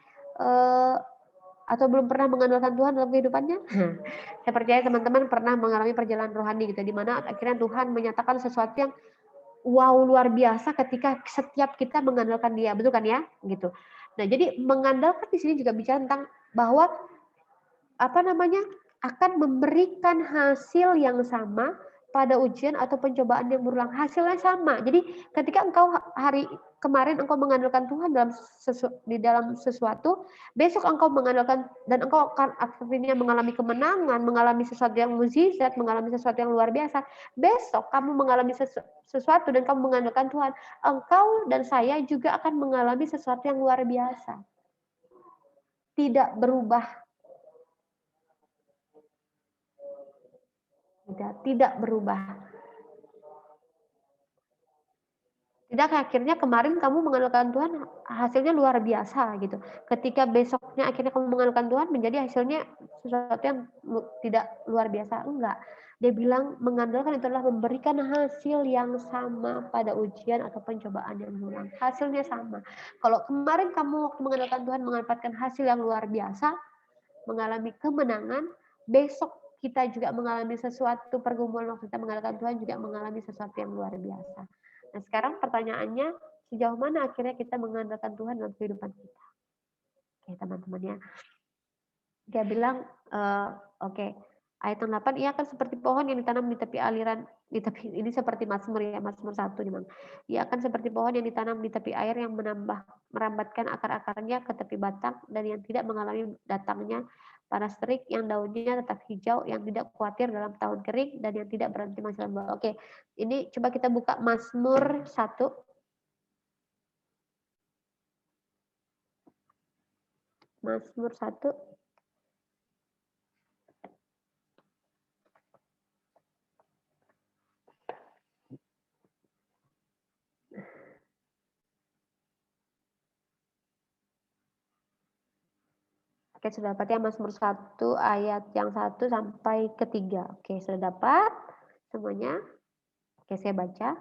atau belum pernah mengandalkan Tuhan dalam kehidupannya. Saya percaya teman-teman pernah mengalami perjalanan rohani gitu, di mana akhirnya Tuhan menyatakan sesuatu yang wow luar biasa ketika setiap kita mengandalkan Dia, betul kan ya? Gitu. Nah, jadi mengandalkan di sini juga bicara tentang bahwa akan memberikan hasil yang sama pada ujian atau pencobaan yang berulang, hasilnya sama. Jadi ketika engkau hari kemarin engkau mengandalkan Tuhan di dalam sesuatu, besok engkau mengandalkan dan engkau akan akhirnya mengalami kemenangan, mengalami sesuatu yang mukjizat, mengalami sesuatu yang luar biasa. Besok kamu mengalami sesuatu dan kamu mengandalkan Tuhan, engkau dan saya juga akan mengalami sesuatu yang luar biasa. Tidak berubah. Tidak berubah. Tidak akhirnya kemarin kamu mengandalkan Tuhan hasilnya luar biasa gitu. Ketika besoknya akhirnya kamu mengandalkan Tuhan menjadi hasilnya sesuatu yang tidak luar biasa. Enggak. Dia bilang mengandalkan itu adalah memberikan hasil yang sama pada ujian atau pencobaan yang berulang. Hasilnya sama. Kalau kemarin kamu waktu mengandalkan Tuhan mendapatkan hasil yang luar biasa, mengalami kemenangan, besok kita juga mengalami sesuatu pergumulan waktu kita mengandalkan Tuhan juga mengalami sesuatu yang luar biasa. Nah sekarang pertanyaannya, sejauh mana akhirnya kita mengandalkan Tuhan dalam kehidupan kita? Oke teman-teman ya. Dia bilang, oke. Ayat 8, ia akan seperti pohon yang ditanam di tepi aliran, ini seperti Mazmur ya, Mazmur 1 memang. Ia akan seperti pohon yang ditanam di tepi air yang merambatkan akar-akarnya ke tepi batang dan yang tidak mengalami datangnya panas terik, yang daunnya tetap hijau, yang tidak khawatir dalam tahun kering dan yang tidak berhenti menghasilkan buah. Oke, ini coba kita buka Mazmur 1. Mazmur 1. Oke, sudah dapat ya Mazmur 1 ayat yang 1 sampai ke 3. Oke, sudah dapat semuanya? Oke, saya baca.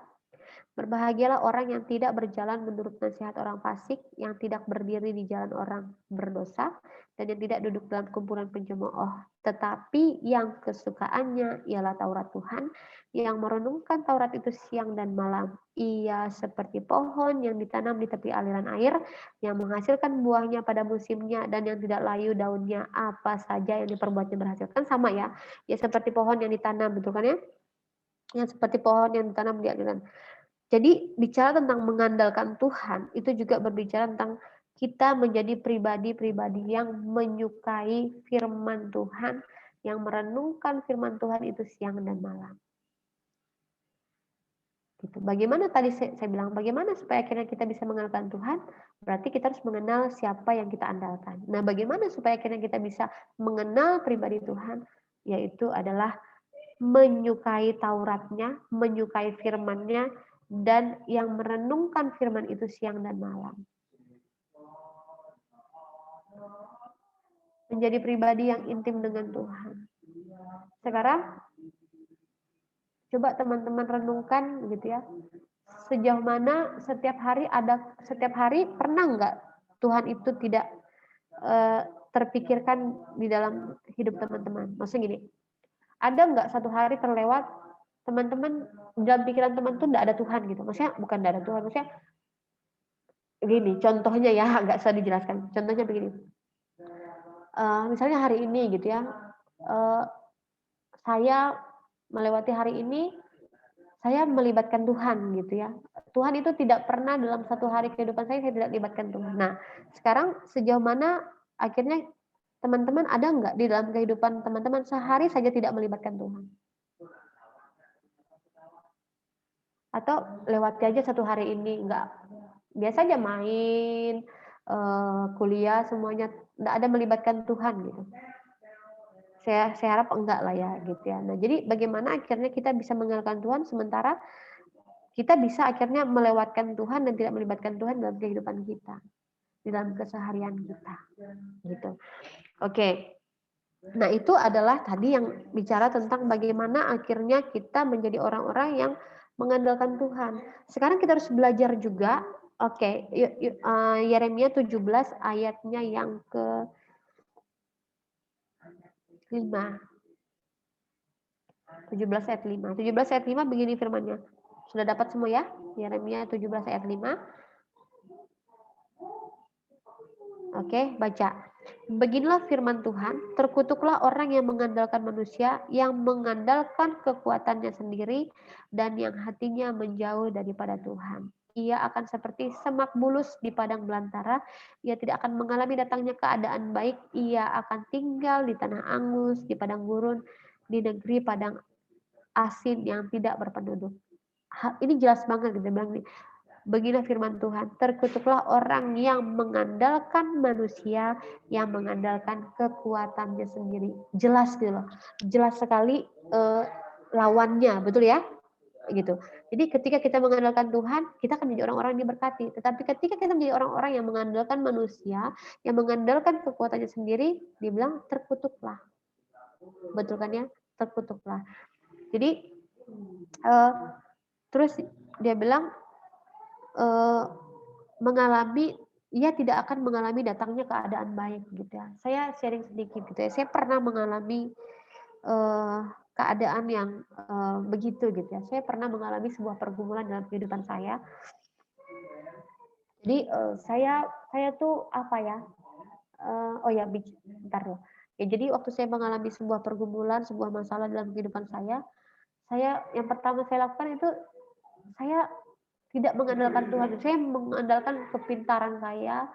Berbahagialah orang yang tidak berjalan menurut nasihat orang fasik, yang tidak berdiri di jalan orang berdosa, dan yang tidak duduk dalam kumpulan pencemooh. Tetapi yang kesukaannya ialah Taurat Tuhan, yang merenungkan Taurat itu siang dan malam. Ia seperti pohon yang ditanam di tepi aliran air, yang menghasilkan buahnya pada musimnya, dan yang tidak layu daunnya, apa saja yang diperbuatnya berhasil. Kan sama ya, ya seperti pohon yang ditanam, betul kan ya? Yang seperti pohon yang ditanam di aliran. Jadi bicara tentang mengandalkan Tuhan, itu juga berbicara tentang kita menjadi pribadi-pribadi yang menyukai firman Tuhan, yang merenungkan firman Tuhan itu siang dan malam. Gitu. Bagaimana tadi saya bilang, bagaimana supaya akhirnya kita bisa mengandalkan Tuhan? Berarti kita harus mengenal siapa yang kita andalkan. Nah, bagaimana supaya akhirnya kita bisa mengenal pribadi Tuhan? Yaitu adalah menyukai Tauratnya, menyukai firman-Nya, dan yang merenungkan firman itu siang dan malam. Menjadi pribadi yang intim dengan Tuhan. Sekarang coba teman-teman renungkan gitu ya. Sejauh mana setiap hari pernah nggak Tuhan itu tidak terpikirkan di dalam hidup teman-teman? Maksudnya gini, ada nggak satu hari terlewat teman-teman dalam pikiran teman tuh nggak ada Tuhan gitu? Maksudnya bukan nggak ada Tuhan, maksudnya Gini, contohnya ya, agak susah dijelaskan. Contohnya begini. Misalnya hari ini gitu ya, saya melewati hari ini, saya melibatkan Tuhan gitu ya. Tuhan itu tidak pernah dalam satu hari kehidupan saya tidak libatkan Tuhan. Nah, sekarang sejauh mana akhirnya teman-teman ada nggak di dalam kehidupan teman-teman sehari saja tidak melibatkan Tuhan? Atau lewati aja satu hari ini, nggak biasa aja main, kuliah semuanya, nggak ada melibatkan Tuhan gitu. Saya harap enggak lah ya gitu ya. Nah, jadi bagaimana akhirnya kita bisa mengenalkan Tuhan sementara kita bisa akhirnya melewatkan Tuhan dan tidak melibatkan Tuhan dalam kehidupan kita, di dalam keseharian kita, gitu. Oke. Nah, itu adalah tadi yang bicara tentang bagaimana akhirnya kita menjadi orang-orang yang mengandalkan Tuhan. Sekarang kita harus belajar juga. Oke, Yeremia 17 ayatnya yang ke 5. 17 ayat 5. 17 ayat 5 begini firman-Nya. Sudah dapat semua ya? Yeremia 17 ayat 5. Oke, baca. Beginilah firman Tuhan, terkutuklah orang yang mengandalkan manusia, yang mengandalkan kekuatannya sendiri, dan yang hatinya menjauh daripada Tuhan. Ia akan seperti semak bulus di padang belantara, ia tidak akan mengalami datangnya keadaan baik, ia akan tinggal di tanah angus, di padang gurun, di negeri padang asin yang tidak berpenduduk. Ini jelas banget gitu bilang nih. Beginilah firman Tuhan, terkutuklah orang yang mengandalkan manusia, yang mengandalkan kekuatannya sendiri. Jelas gitu loh, jelas sekali lawannya, betul ya? Gitu. Jadi ketika kita mengandalkan Tuhan, kita akan menjadi orang-orang yang diberkati. Tetapi ketika kita menjadi orang-orang yang mengandalkan manusia, yang mengandalkan kekuatannya sendiri, dibilang terkutuklah. Betul kan ya? Terkutuklah. Jadi terus dia bilang ia tidak akan mengalami datangnya keadaan baik gitu ya. Saya sharing sedikit gitu ya. Saya pernah mengalami keadaan yang begitu gitu ya. Saya pernah mengalami sebuah pergumulan dalam kehidupan saya. Jadi saya tuh apa ya? Bentar ya. Ya, jadi waktu saya mengalami sebuah pergumulan, sebuah masalah dalam kehidupan saya yang pertama saya lakukan itu saya tidak mengandalkan Tuhan, saya mengandalkan kepintaran saya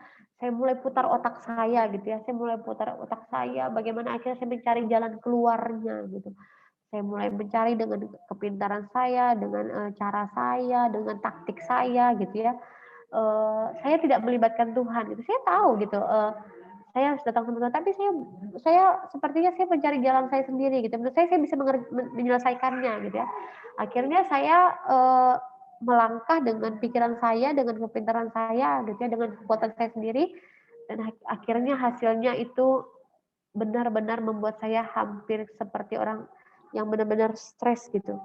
mulai putar otak saya gitu ya, saya mulai putar otak saya, bagaimana akhirnya saya mencari jalan keluarnya gitu. Saya mulai mencari dengan kepintaran saya, dengan cara saya, dengan taktik saya gitu ya. Saya tidak melibatkan Tuhan gitu, saya tahu gitu, saya harus datang sama Tuhan, tapi saya sepertinya saya mencari jalan saya sendiri gitu, menurut saya bisa menyelesaikannya gitu ya. Akhirnya saya melangkah dengan pikiran saya, dengan kepintaran saya, gitu ya, dengan kekuatan saya sendiri, dan akhirnya hasilnya itu benar-benar membuat saya hampir seperti orang yang benar-benar stres gitu.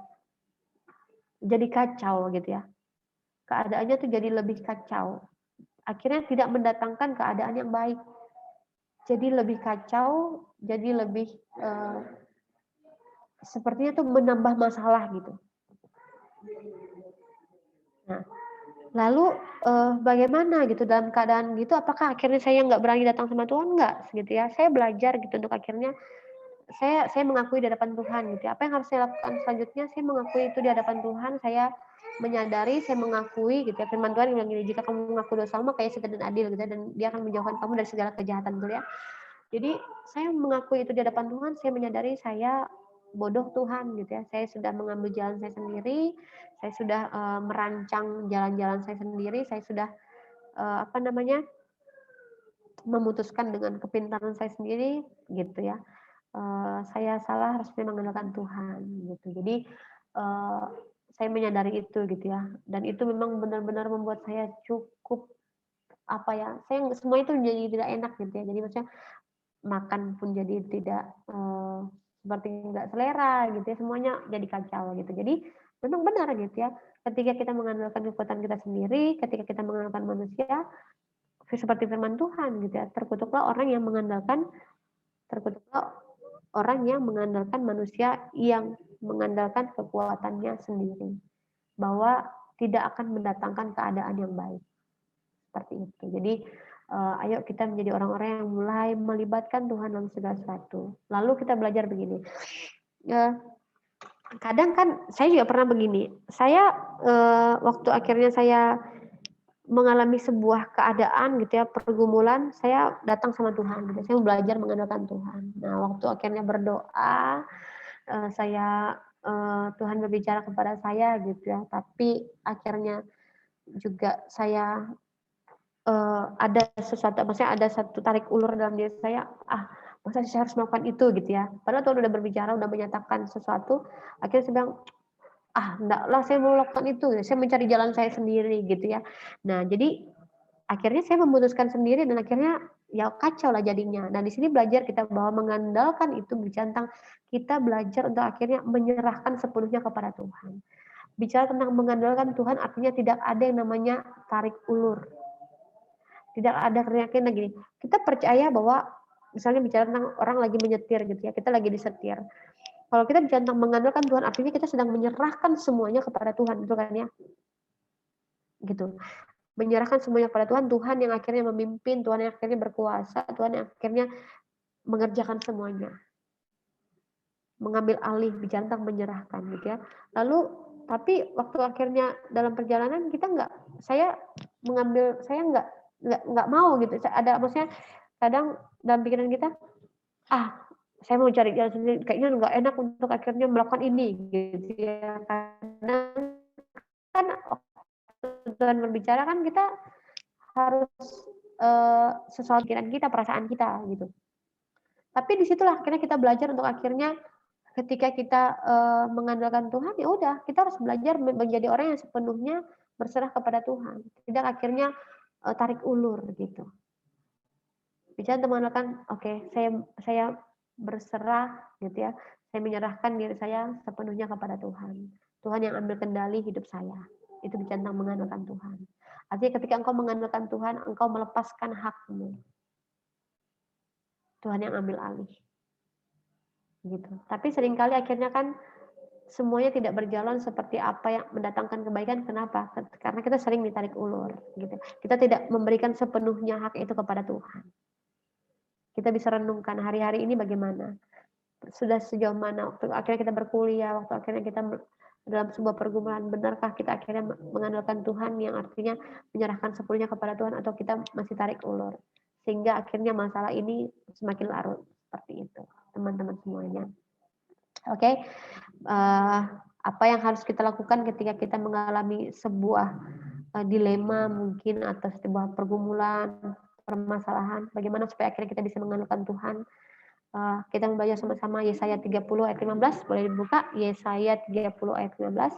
Jadi kacau gitu ya. Keadaannya tuh jadi lebih kacau. Akhirnya tidak mendatangkan keadaan yang baik. Jadi lebih kacau, jadi lebih sepertinya tuh menambah masalah gitu. Nah, lalu bagaimana gitu dalam keadaan gitu? Apakah akhirnya saya nggak berani datang sama Tuhan? Nggak, gitu ya. Saya belajar gitu untuk akhirnya saya mengakui di hadapan Tuhan gitu. Apa yang harus saya lakukan selanjutnya? Saya mengakui itu di hadapan Tuhan. Saya menyadari, saya mengakui gitu ya. Firman Tuhan bilang gini, jika kamu mengaku dosamu, maka Ia setia dan adil gitu ya, dan Dia akan menjauhkan kamu dari segala kejahatan gitu ya. Jadi saya mengakui itu di hadapan Tuhan. Saya menyadari saya bodoh Tuhan gitu ya. Saya sudah mengambil jalan saya sendiri, saya sudah merancang jalan-jalan saya sendiri, saya sudah memutuskan dengan kepintaran saya sendiri gitu ya. Saya salah, harusnya mengandalkan Tuhan gitu. Jadi saya menyadari itu gitu ya. Dan itu memang benar-benar membuat saya cukup saya semua itu menjadi tidak enak gitu ya. Jadi maksudnya makan pun jadi tidak seperti nggak selera gitu ya, semuanya jadi kacau gitu. Jadi memang benar gitu ya, ketika kita mengandalkan kekuatan kita sendiri, ketika kita mengandalkan manusia, seperti firman Tuhan gitu ya, terkutuklah orang yang mengandalkan manusia yang mengandalkan kekuatannya sendiri, bahwa tidak akan mendatangkan keadaan yang baik. seperti itu. Jadi ayo kita menjadi orang-orang yang mulai melibatkan Tuhan dalam segala sesuatu. Lalu kita belajar begini. Kadang kan saya juga pernah begini. Saya waktu akhirnya saya mengalami sebuah keadaan gitu ya, pergumulan, saya datang sama Tuhan gitu. Saya belajar mengandalkan Tuhan. Nah, waktu akhirnya berdoa, Tuhan berbicara kepada saya gitu ya. Tapi akhirnya juga saya ada sesuatu, maksudnya ada satu tarik ulur dalam diri saya, masa saya harus melakukan itu gitu ya. Padahal Tuhan udah berbicara, udah menyatakan sesuatu, akhirnya saya bilang, enggaklah saya mau lakukan itu, saya mencari jalan saya sendiri gitu ya. Nah, jadi akhirnya saya memutuskan sendiri dan akhirnya ya kacau lah jadinya. Nah, di sini belajar kita bahwa mengandalkan itu bicara tentang kita belajar untuk akhirnya menyerahkan sepenuhnya kepada Tuhan. Bicara tentang mengandalkan Tuhan artinya tidak ada yang namanya tarik ulur. Tidak ada keyakinan gini. Kita percaya bahwa misalnya bicara tentang orang lagi menyetir gitu ya, kita lagi disetir. Kalau kita bicara tentang mengandalkan Tuhan, artinya kita sedang menyerahkan semuanya kepada Tuhan, gitu kan ya? Gitu. Menyerahkan semuanya kepada Tuhan, Tuhan yang akhirnya memimpin, Tuhan yang akhirnya berkuasa, Tuhan yang akhirnya mengerjakan semuanya. Mengambil alih, bicara tentang menyerahkan, gitu ya. Lalu, tapi waktu akhirnya dalam perjalanan kita saya nggak mau gitu. Ada maksudnya kadang dalam pikiran kita, saya mau cari jalan sendiri, kayaknya nggak enak untuk akhirnya melakukan ini gitu ya. Karena kan Tuhan berbicara kan kita harus sesuatu pikiran kita, perasaan kita gitu. Tapi disitulah akhirnya kita belajar untuk akhirnya ketika kita mengandalkan Tuhan, ya udah kita harus belajar menjadi orang yang sepenuhnya berserah kepada Tuhan. Tidak akhirnya tarik ulur gitu. Bicara untuk mengandalkan, oke, saya berserah gitu ya. Saya menyerahkan diri saya sepenuhnya kepada Tuhan. Tuhan yang ambil kendali hidup saya. Itu bicara tentang mengandalkan Tuhan. Artinya ketika engkau mengandalkan Tuhan, engkau melepaskan hakmu. Tuhan yang ambil alih. Gitu. Tapi seringkali akhirnya kan semuanya tidak berjalan seperti apa yang mendatangkan kebaikan. Kenapa? Karena kita sering ditarik ulur. Gitu. Kita tidak memberikan sepenuhnya hak itu kepada Tuhan. Kita bisa renungkan hari-hari ini bagaimana. Sudah sejauh mana waktu akhirnya kita berkuliah, waktu akhirnya kita dalam sebuah pergumulan, benarkah kita akhirnya mengandalkan Tuhan yang artinya menyerahkan sepenuhnya kepada Tuhan atau kita masih tarik ulur sehingga akhirnya masalah ini semakin larut seperti itu, teman-teman semuanya. Oke. Apa yang harus kita lakukan ketika kita mengalami sebuah dilema mungkin atau sebuah pergumulan, permasalahan, bagaimana supaya akhirnya kita bisa mengandalkan Tuhan. Kita membaca sama-sama Yesaya 30 ayat 15, boleh dibuka Yesaya 30 ayat 15.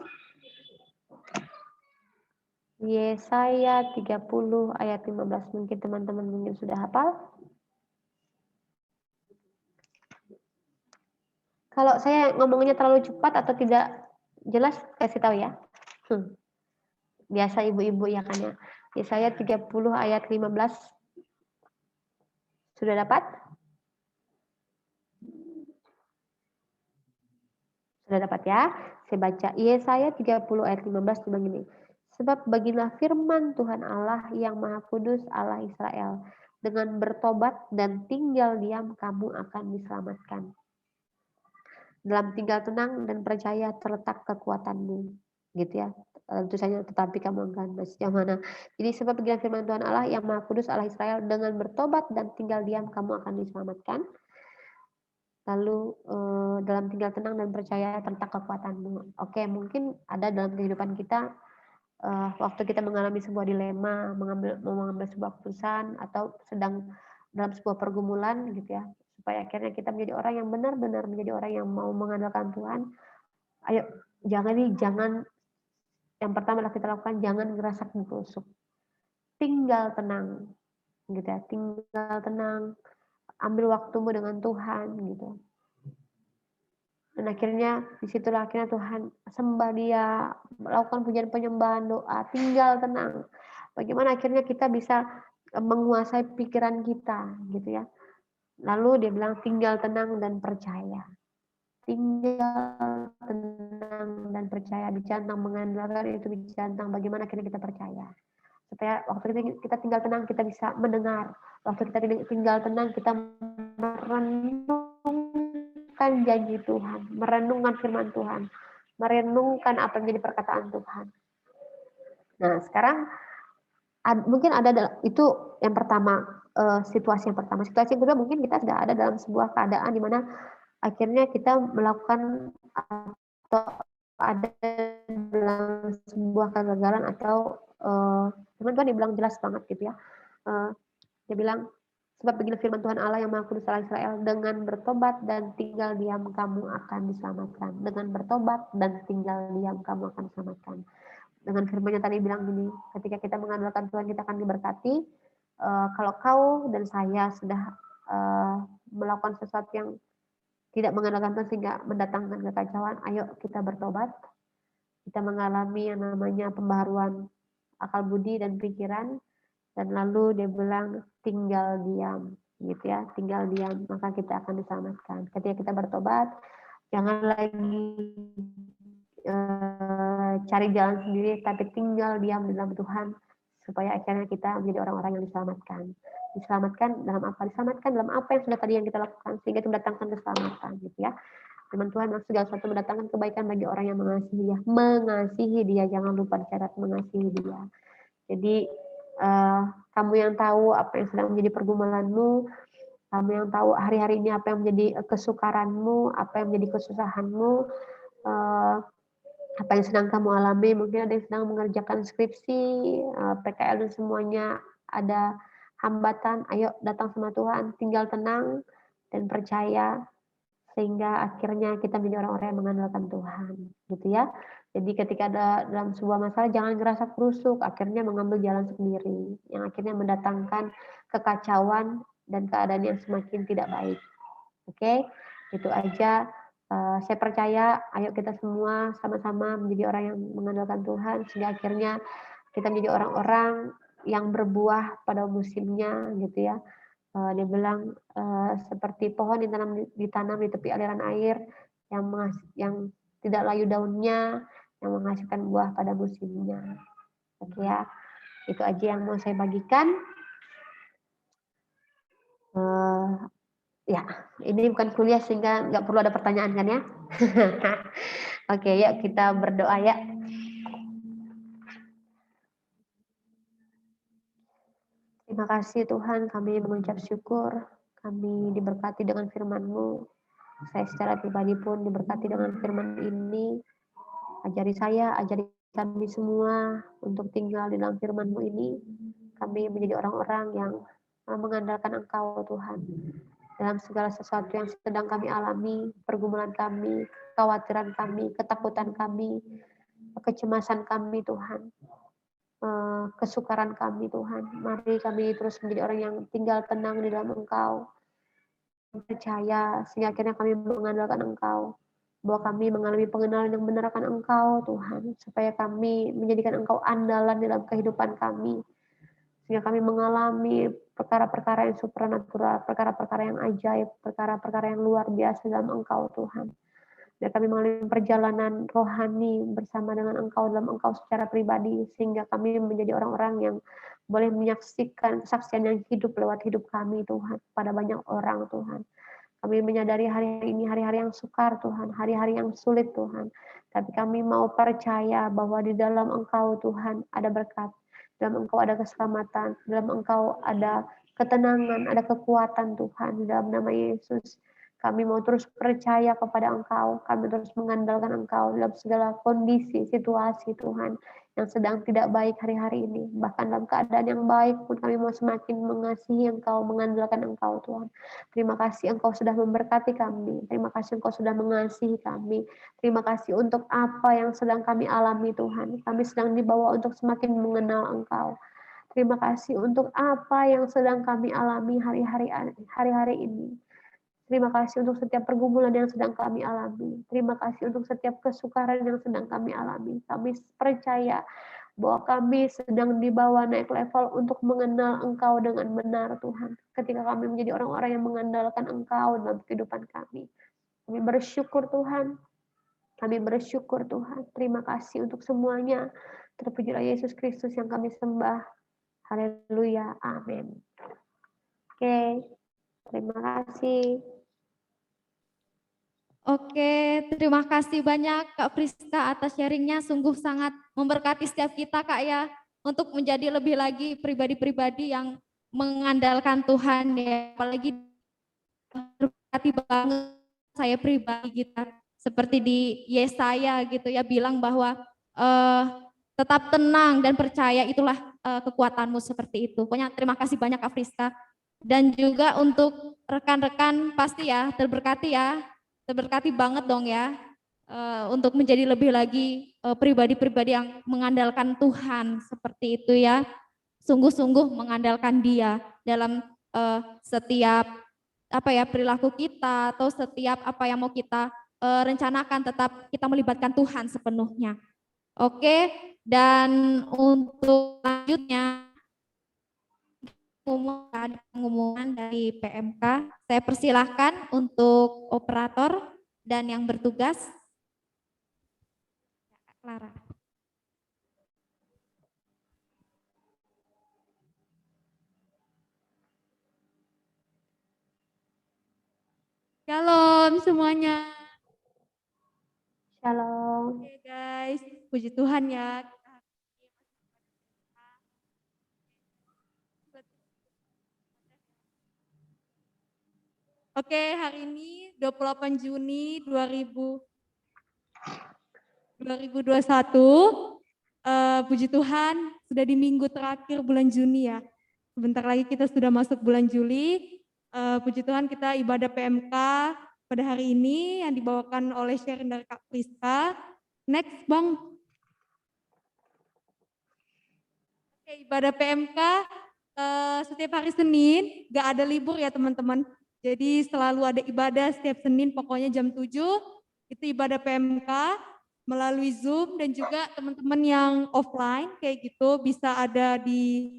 Yesaya 30 ayat 15, mungkin teman-teman sudah hafal. Kalau saya ngomongnya terlalu cepat atau tidak jelas, kasih tahu ya. Biasa ibu-ibu ya kan ya. Yesaya 30 ayat 15. Sudah dapat? Sudah dapat ya? Saya baca Yesaya 30 ayat 15 begini. Sebab bagilah firman Tuhan Allah yang Maha Kudus Allah Israel. Dengan bertobat dan tinggal diam kamu akan diselamatkan. Dalam tinggal tenang dan percaya terletak kekuatanmu. Gitu ya. Tentu saja tetapi kamu akan sejauh mana. Jadi sebab bagilah firman Tuhan Allah yang Maha Kudus Allah Israel. Dengan bertobat dan tinggal diam kamu akan diselamatkan. Lalu dalam tinggal tenang dan percaya tentang kekuatanmu. Oke, mungkin ada dalam kehidupan kita waktu kita mengalami sebuah dilema, mengambil sebuah keputusan atau sedang dalam sebuah pergumulan gitu ya, supaya akhirnya kita menjadi orang yang benar-benar menjadi orang yang mau mengandalkan Tuhan. Ayo, jangan yang pertama adalah kita lakukan, jangan ngerasa kusuk. Tinggal tenang, gitu ya, tinggal tenang. Ambil waktumu dengan Tuhan gitu. Dan akhirnya disitulah akhirnya Tuhan sembah dia, melakukan pujian penyembahan, doa, tinggal tenang. Bagaimana akhirnya kita bisa menguasai pikiran kita gitu ya. Lalu dia bilang tinggal tenang dan percaya. Tinggal tenang dan percaya. Bicara tentang mengandalkan itu bicara tentang bagaimana akhirnya kita percaya. supaya waktu kita tinggal tenang kita bisa mendengar, waktu kita tinggal tenang kita merenungkan janji Tuhan, merenungkan firman Tuhan, merenungkan apa yang menjadi perkataan Tuhan. Nah sekarang mungkin ada itu yang pertama, situasi yang pertama. Situasi yang kedua mungkin kita sudah ada dalam sebuah keadaan di mana akhirnya kita melakukan atau ada dalam sebuah kegagalan atau firman Tuhan dibilang jelas banget gitu ya. Dia bilang, sebab begini firman Tuhan Allah yang Maha Kudus Allah Israel, dengan bertobat dan tinggal diam kamu akan diselamatkan. Dengan bertobat dan tinggal diam kamu akan diselamatkan. Dengan firman-Nya tadi bilang gini, ketika kita mengandalkan Tuhan kita akan diberkati. Kalau kau dan saya sudah melakukan sesuatu yang tidak mengandalkan Tuhan sehingga mendatangkan kekacauan, ayo kita bertobat. Kita mengalami yang namanya pembaharuan akal budi dan pikiran, dan lalu dia bilang tinggal diam, gitu ya, tinggal diam, maka kita akan diselamatkan. Ketika kita bertobat, jangan lagi cari jalan sendiri, tapi tinggal diam di dalam Tuhan, supaya akhirnya kita menjadi orang-orang yang diselamatkan. Diselamatkan dalam apa? Diselamatkan dalam apa yang sudah tadi yang kita lakukan, sehingga itu mendatangkan keselamatan, gitu ya. Firman Tuhan segala sesuatu mendatangkan kebaikan bagi orang yang mengasihi dia. Mengasihi dia, jangan lupa dicatat, mengasihi dia. Jadi kamu yang tahu apa yang sedang menjadi pergumulanmu, kamu yang tahu hari-hari ini apa yang menjadi kesukaranmu, apa yang menjadi kesusahanmu, apa yang sedang kamu alami. Mungkin ada yang sedang mengerjakan skripsi, PKL dan semuanya ada hambatan. Ayo datang sama Tuhan, tinggal tenang dan percaya, sehingga akhirnya kita menjadi orang-orang yang mengandalkan Tuhan, gitu ya. Jadi ketika ada dalam sebuah masalah jangan ngerasa krusuk, akhirnya mengambil jalan sendiri, yang akhirnya mendatangkan kekacauan dan keadaan yang semakin tidak baik. Oke, itu aja. Saya percaya, ayo kita semua sama-sama menjadi orang yang mengandalkan Tuhan, sehingga akhirnya kita menjadi orang-orang yang berbuah pada musimnya, gitu ya. Dia bilang seperti pohon ditanam di tepi aliran air yang tidak layu daunnya, yang menghasilkan buah pada musimnya. Oke ya, itu aja yang mau saya bagikan. Ya, ini bukan kuliah sehingga nggak perlu ada pertanyaan kan ya. Oke, yuk kita berdoa ya. Terima kasih Tuhan, kami mengucap syukur, kami diberkati dengan firman-Mu. Saya secara pribadi pun diberkati dengan firman ini. Ajari saya, ajari kami semua untuk tinggal di dalam firman-Mu ini. Kami menjadi orang-orang yang mengandalkan Engkau Tuhan. Dalam segala sesuatu yang sedang kami alami, pergumulan kami, kekhawatiran kami, ketakutan kami, kecemasan kami Tuhan, kesukaran kami Tuhan. Mari kami terus menjadi orang yang tinggal tenang di dalam Engkau, percaya, sehingga akhirnya kami mengandalkan Engkau, bahwa kami mengalami pengenalan yang benar akan Engkau Tuhan, supaya kami menjadikan Engkau andalan dalam kehidupan kami, sehingga kami mengalami perkara-perkara yang supranatural, perkara-perkara yang ajaib, perkara-perkara yang luar biasa dalam Engkau Tuhan. Dan kami mengalami perjalanan rohani bersama dengan Engkau dalam Engkau secara pribadi, sehingga kami menjadi orang-orang yang boleh menyaksikan kesaksian yang hidup lewat hidup kami Tuhan, pada banyak orang Tuhan. Kami menyadari hari-hari ini hari-hari yang sukar Tuhan, hari-hari yang sulit Tuhan. Tapi kami mau percaya bahwa di dalam Engkau Tuhan ada berkat, dalam Engkau ada keselamatan, dalam Engkau ada ketenangan, ada kekuatan Tuhan. Dalam nama Yesus, kami mau terus percaya kepada Engkau, kami terus mengandalkan Engkau dalam segala kondisi, situasi Tuhan, yang sedang tidak baik hari-hari ini. Bahkan dalam keadaan yang baik pun kami mau semakin mengasihi Engkau, mengandalkan Engkau Tuhan. Terima kasih Engkau sudah memberkati kami. Terima kasih Engkau sudah mengasihi kami. Terima kasih untuk apa yang sedang kami alami Tuhan. Kami sedang dibawa untuk semakin mengenal Engkau. Terima kasih untuk apa yang sedang kami alami hari-hari ini. Terima kasih untuk setiap pergumulan yang sedang kami alami. Terima kasih untuk setiap kesukaran yang sedang kami alami. Kami percaya bahwa kami sedang dibawa naik level untuk mengenal Engkau dengan benar Tuhan. Ketika kami menjadi orang-orang yang mengandalkan Engkau dalam kehidupan kami. Kami bersyukur Tuhan. Kami bersyukur Tuhan. Terima kasih untuk semuanya. Terpujilah Yesus Kristus yang kami sembah. Haleluya, amin. Oke, terima kasih. Oke, terima kasih banyak Kak Priska atas sharingnya, sungguh sangat memberkati setiap kita Kak ya, untuk menjadi lebih lagi pribadi-pribadi yang mengandalkan Tuhan ya, apalagi berarti banget saya pribadi gitu. Seperti di Yesaya gitu ya bilang bahwa tetap tenang dan percaya itulah kekuatanmu seperti itu. Pokoknya terima kasih banyak Kak Friska. Dan juga untuk rekan-rekan pasti ya terberkati banget dong ya untuk menjadi lebih lagi pribadi-pribadi yang mengandalkan Tuhan seperti itu ya. Sungguh-sungguh mengandalkan Dia dalam setiap apa ya perilaku kita atau setiap apa yang mau kita rencanakan tetap kita melibatkan Tuhan sepenuhnya. Oke, dan untuk selanjutnya ada pengumuman dari PMK. Saya persilahkan untuk operator dan yang bertugas. Clara. Shalom semuanya. Shalom. Oke guys, puji Tuhan ya. Oke, hari ini 28 Juni 2021. Puji Tuhan, sudah di minggu terakhir bulan Juni ya. Sebentar lagi kita sudah masuk bulan Juli. Puji Tuhan kita ibadah PMK pada hari ini yang dibawakan oleh sharing dari Kak Priska. Next Bang. Oke, ibadah PMK setiap hari Senin, gak ada libur ya teman-teman. Jadi selalu ada ibadah setiap Senin, pokoknya jam 7, itu ibadah PMK melalui Zoom dan juga teman-teman yang offline kayak gitu bisa ada di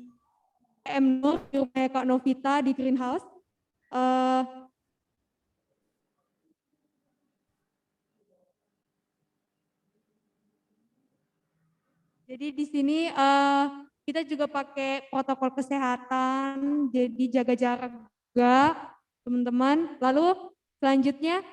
PM Nur, di rumahnya Kak Novita di Greenhouse. Jadi di sini kita juga pakai protokol kesehatan, jadi jaga jarak juga teman-teman. Lalu selanjutnya,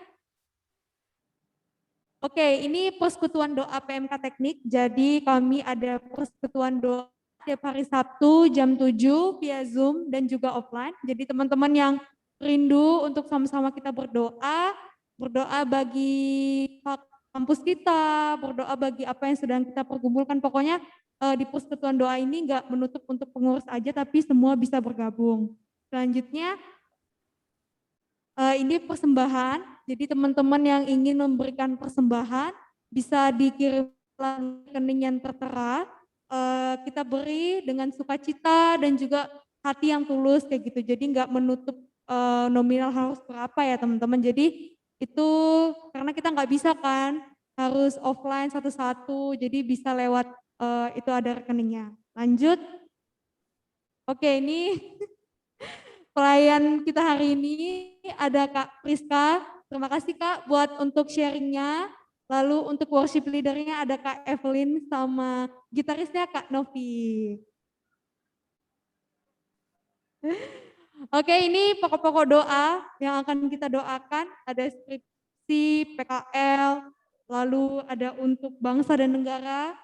oke ini persekutuan doa PMK Teknik. Jadi kami ada persekutuan doa setiap hari Sabtu jam 7 via Zoom dan juga offline. Jadi teman-teman yang rindu untuk sama-sama kita berdoa bagi kampus kita, berdoa bagi apa yang sedang kita pergumulkan. Pokoknya di persekutuan doa ini enggak menutup untuk pengurus aja, tapi semua bisa bergabung. Selanjutnya, ini persembahan, jadi teman-teman yang ingin memberikan persembahan bisa dikirim rekening yang tertera, kita beri dengan sukacita dan juga hati yang tulus kayak gitu, jadi nggak menutup nominal harus berapa ya teman-teman. Jadi itu karena kita nggak bisa kan harus offline satu-satu, jadi bisa lewat itu ada rekeningnya. Lanjut, oke ini pelayan kita hari ini ada Kak Priska. Terima kasih Kak buat untuk sharingnya. Lalu untuk worship leadernya ada Kak Evelyn sama gitarisnya Kak Novi. Oke ini pokok-pokok doa yang akan kita doakan. Ada skripsi, PKL, lalu ada untuk bangsa dan negara.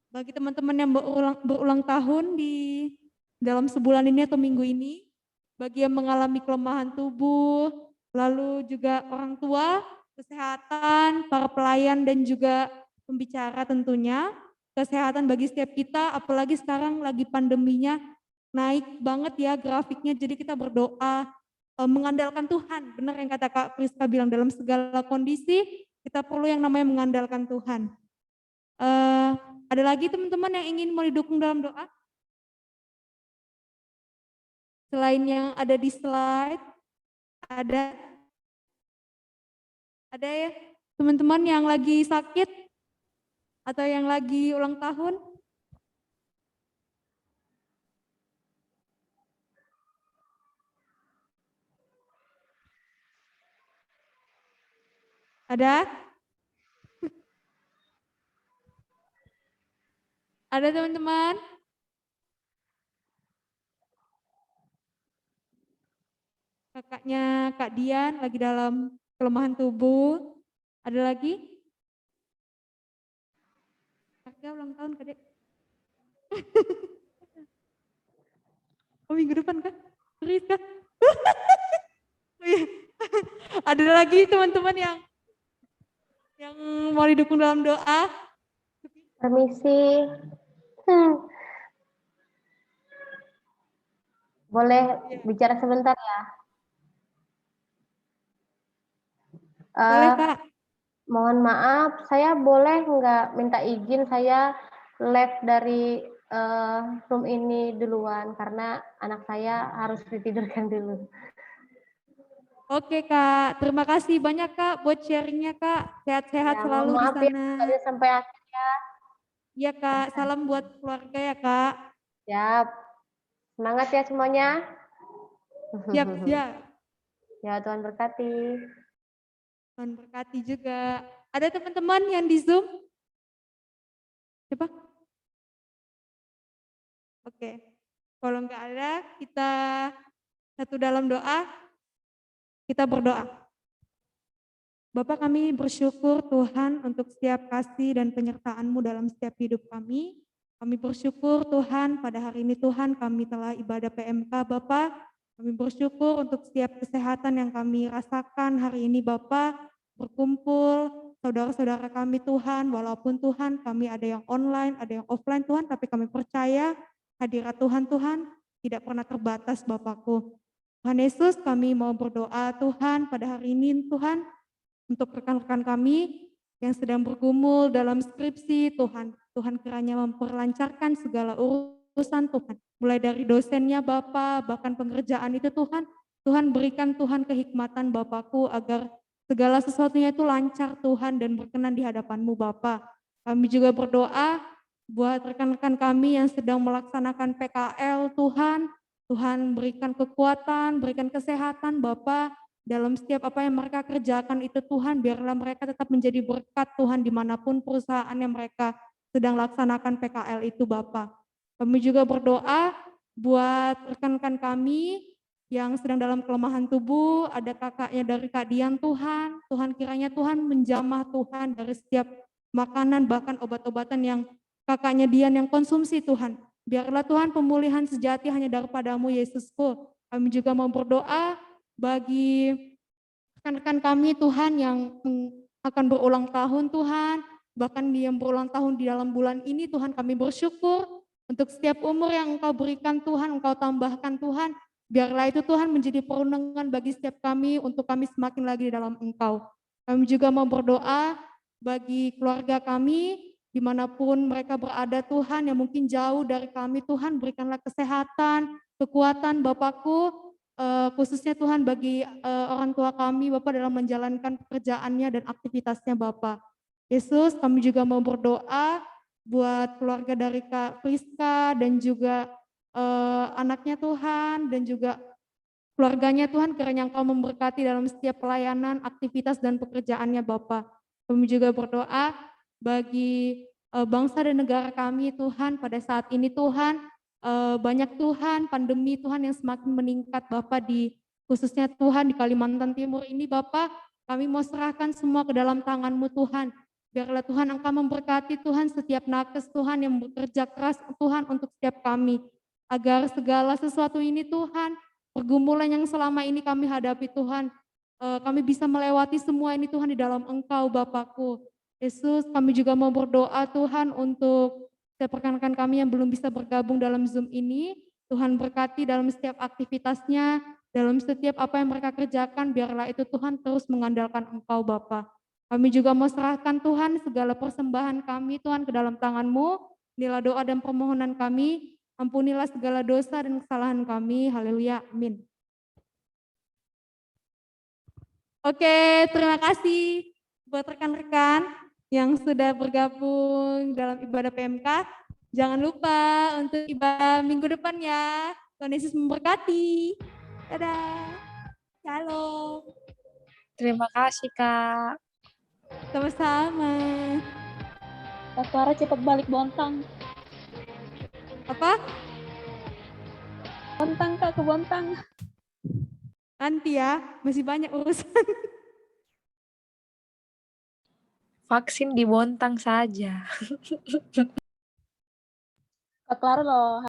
Bagi teman-teman yang berulang tahun di dalam sebulan ini atau minggu ini. Bagi yang mengalami kelemahan tubuh, lalu juga orang tua, kesehatan, para pelayan dan juga pembicara tentunya. Kesehatan bagi setiap kita, apalagi sekarang lagi pandeminya naik banget ya grafiknya, jadi kita berdoa mengandalkan Tuhan. Benar yang kata Kak Priska bilang, dalam segala kondisi kita perlu yang namanya mengandalkan Tuhan. Ada lagi teman-teman yang ingin mau didukung dalam doa? Selain yang ada di slide, ada ya teman-teman yang lagi sakit atau yang lagi ulang tahun? Ada? Ada teman-teman? kakaknya Kak Dian lagi dalam kelemahan tubuh. Ada lagi? Kakak ulang tahun Kak Dek. Oh minggu depan Kak? Serius Kak? Oh, iya. Ada lagi teman-teman yang mau didukung dalam doa? Permisi. Hmm, Boleh Iya. bicara sebentar ya? Boleh Eh, Kak. Mohon maaf, saya boleh nggak minta izin saya live dari eh, room ini duluan karena anak saya harus ditidurkan dulu. Oke Kak, terima kasih banyak Kak buat sharingnya Kak. Sehat-sehat Ya, mohon selalu di maaf ya sana. tadi sampai akhir. Iya Kak, salam buat keluarga ya Kak. Siap. Semangat ya semuanya. Siap-siap. Ya, Tuhan berkati. Tuhan berkati juga. Ada teman-teman yang di Zoom? Coba. Oke. Kalau nggak ada, kita satu dalam doa, kita berdoa. Bapak kami bersyukur Tuhan untuk setiap kasih dan penyertaan-Mu dalam setiap hidup kami. Kami bersyukur Tuhan pada hari ini Tuhan kami telah ibadah PMK Bapak. Kami bersyukur untuk setiap kesehatan yang kami rasakan hari ini Bapak. Berkumpul saudara-saudara kami Tuhan, walaupun Tuhan kami ada yang online, ada yang offline Tuhan, tapi kami percaya hadirat Tuhan tidak pernah terbatas Bapakku. Tuhan Yesus kami mau berdoa Tuhan pada hari ini Tuhan, untuk rekan-rekan kami yang sedang bergumul dalam skripsi, Tuhan kiranya memperlancarkan segala urusan Tuhan. Mulai dari dosennya Bapak, bahkan pengerjaan itu Tuhan berikan Tuhan kehikmatan Bapakku agar segala sesuatunya itu lancar Tuhan dan berkenan di hadapan-Mu Bapak. Kami juga berdoa buat rekan-rekan kami yang sedang melaksanakan PKL Tuhan berikan kekuatan, berikan kesehatan Bapak, dalam setiap apa yang mereka kerjakan itu Tuhan, biarlah mereka tetap menjadi berkat Tuhan dimanapun perusahaan yang mereka sedang laksanakan PKL itu Bapak. Kami juga berdoa buat rekan-rekan kami yang sedang dalam kelemahan tubuh, ada kakaknya dari Kak Dian Tuhan kiranya Tuhan menjamah Tuhan dari setiap makanan bahkan obat-obatan yang kakaknya Dian yang konsumsi Tuhan. Biarlah Tuhan pemulihan sejati hanya daripadamu Yesusku. Kami juga mau berdoa bagi rekan-rekan kami Tuhan yang akan berulang tahun Tuhan, bahkan yang berulang tahun di dalam bulan ini Tuhan kami bersyukur untuk setiap umur yang Engkau berikan Tuhan, Engkau tambahkan Tuhan, biarlah itu Tuhan menjadi perundangan bagi setiap kami untuk kami semakin lagi di dalam Engkau. Kami juga mau berdoa bagi keluarga kami dimanapun mereka berada Tuhan yang mungkin jauh dari kami Tuhan, berikanlah kesehatan, kekuatan Bapakku, khususnya Tuhan bagi orang tua kami Bapak dalam menjalankan pekerjaannya dan aktivitasnya Bapak. Yesus kami juga mau berdoa buat keluarga dari Kak Priska dan juga anaknya Tuhan dan juga keluarganya Tuhan kiranya Engkau memberkati dalam setiap pelayanan, aktivitas dan pekerjaannya Bapak. Kami juga berdoa bagi bangsa dan negara kami Tuhan pada saat ini Tuhan, banyak Tuhan pandemi Tuhan yang semakin meningkat Bapak di khususnya Tuhan di Kalimantan Timur ini Bapak, kami mau serahkan semua ke dalam tangan-Mu Tuhan. Biarlah Tuhan Engkau memberkati Tuhan setiap nakes Tuhan yang bekerja keras Tuhan untuk setiap kami. Agar segala sesuatu ini Tuhan, pergumulan yang selama ini kami hadapi Tuhan, kami bisa melewati semua ini Tuhan di dalam Engkau Bapakku. Yesus kami juga mau berdoa Tuhan untuk setiap rekan-rekan kami yang belum bisa bergabung dalam Zoom ini, Tuhan berkati dalam setiap aktivitasnya, dalam setiap apa yang mereka kerjakan, biarlah itu Tuhan terus mengandalkan Engkau Bapa. Kami juga mau serahkan Tuhan segala persembahan kami Tuhan ke dalam tangan-Mu, inilah doa dan permohonan kami, ampunilah segala dosa dan kesalahan kami, haleluya, amin. Oke, terima kasih buat rekan-rekan yang sudah bergabung dalam ibadah PMK. Jangan lupa untuk ibadah minggu depan ya. Tuhan Yesus memberkati. Dadah. Shalom. Terima kasih, Kak. Sama-sama. Kak Clara cepat balik Bontang. Apa? Bontang, Kak, ke Bontang. Nanti ya, masih banyak urusan. Vaksin di Bontang saja. Kak Clara loh,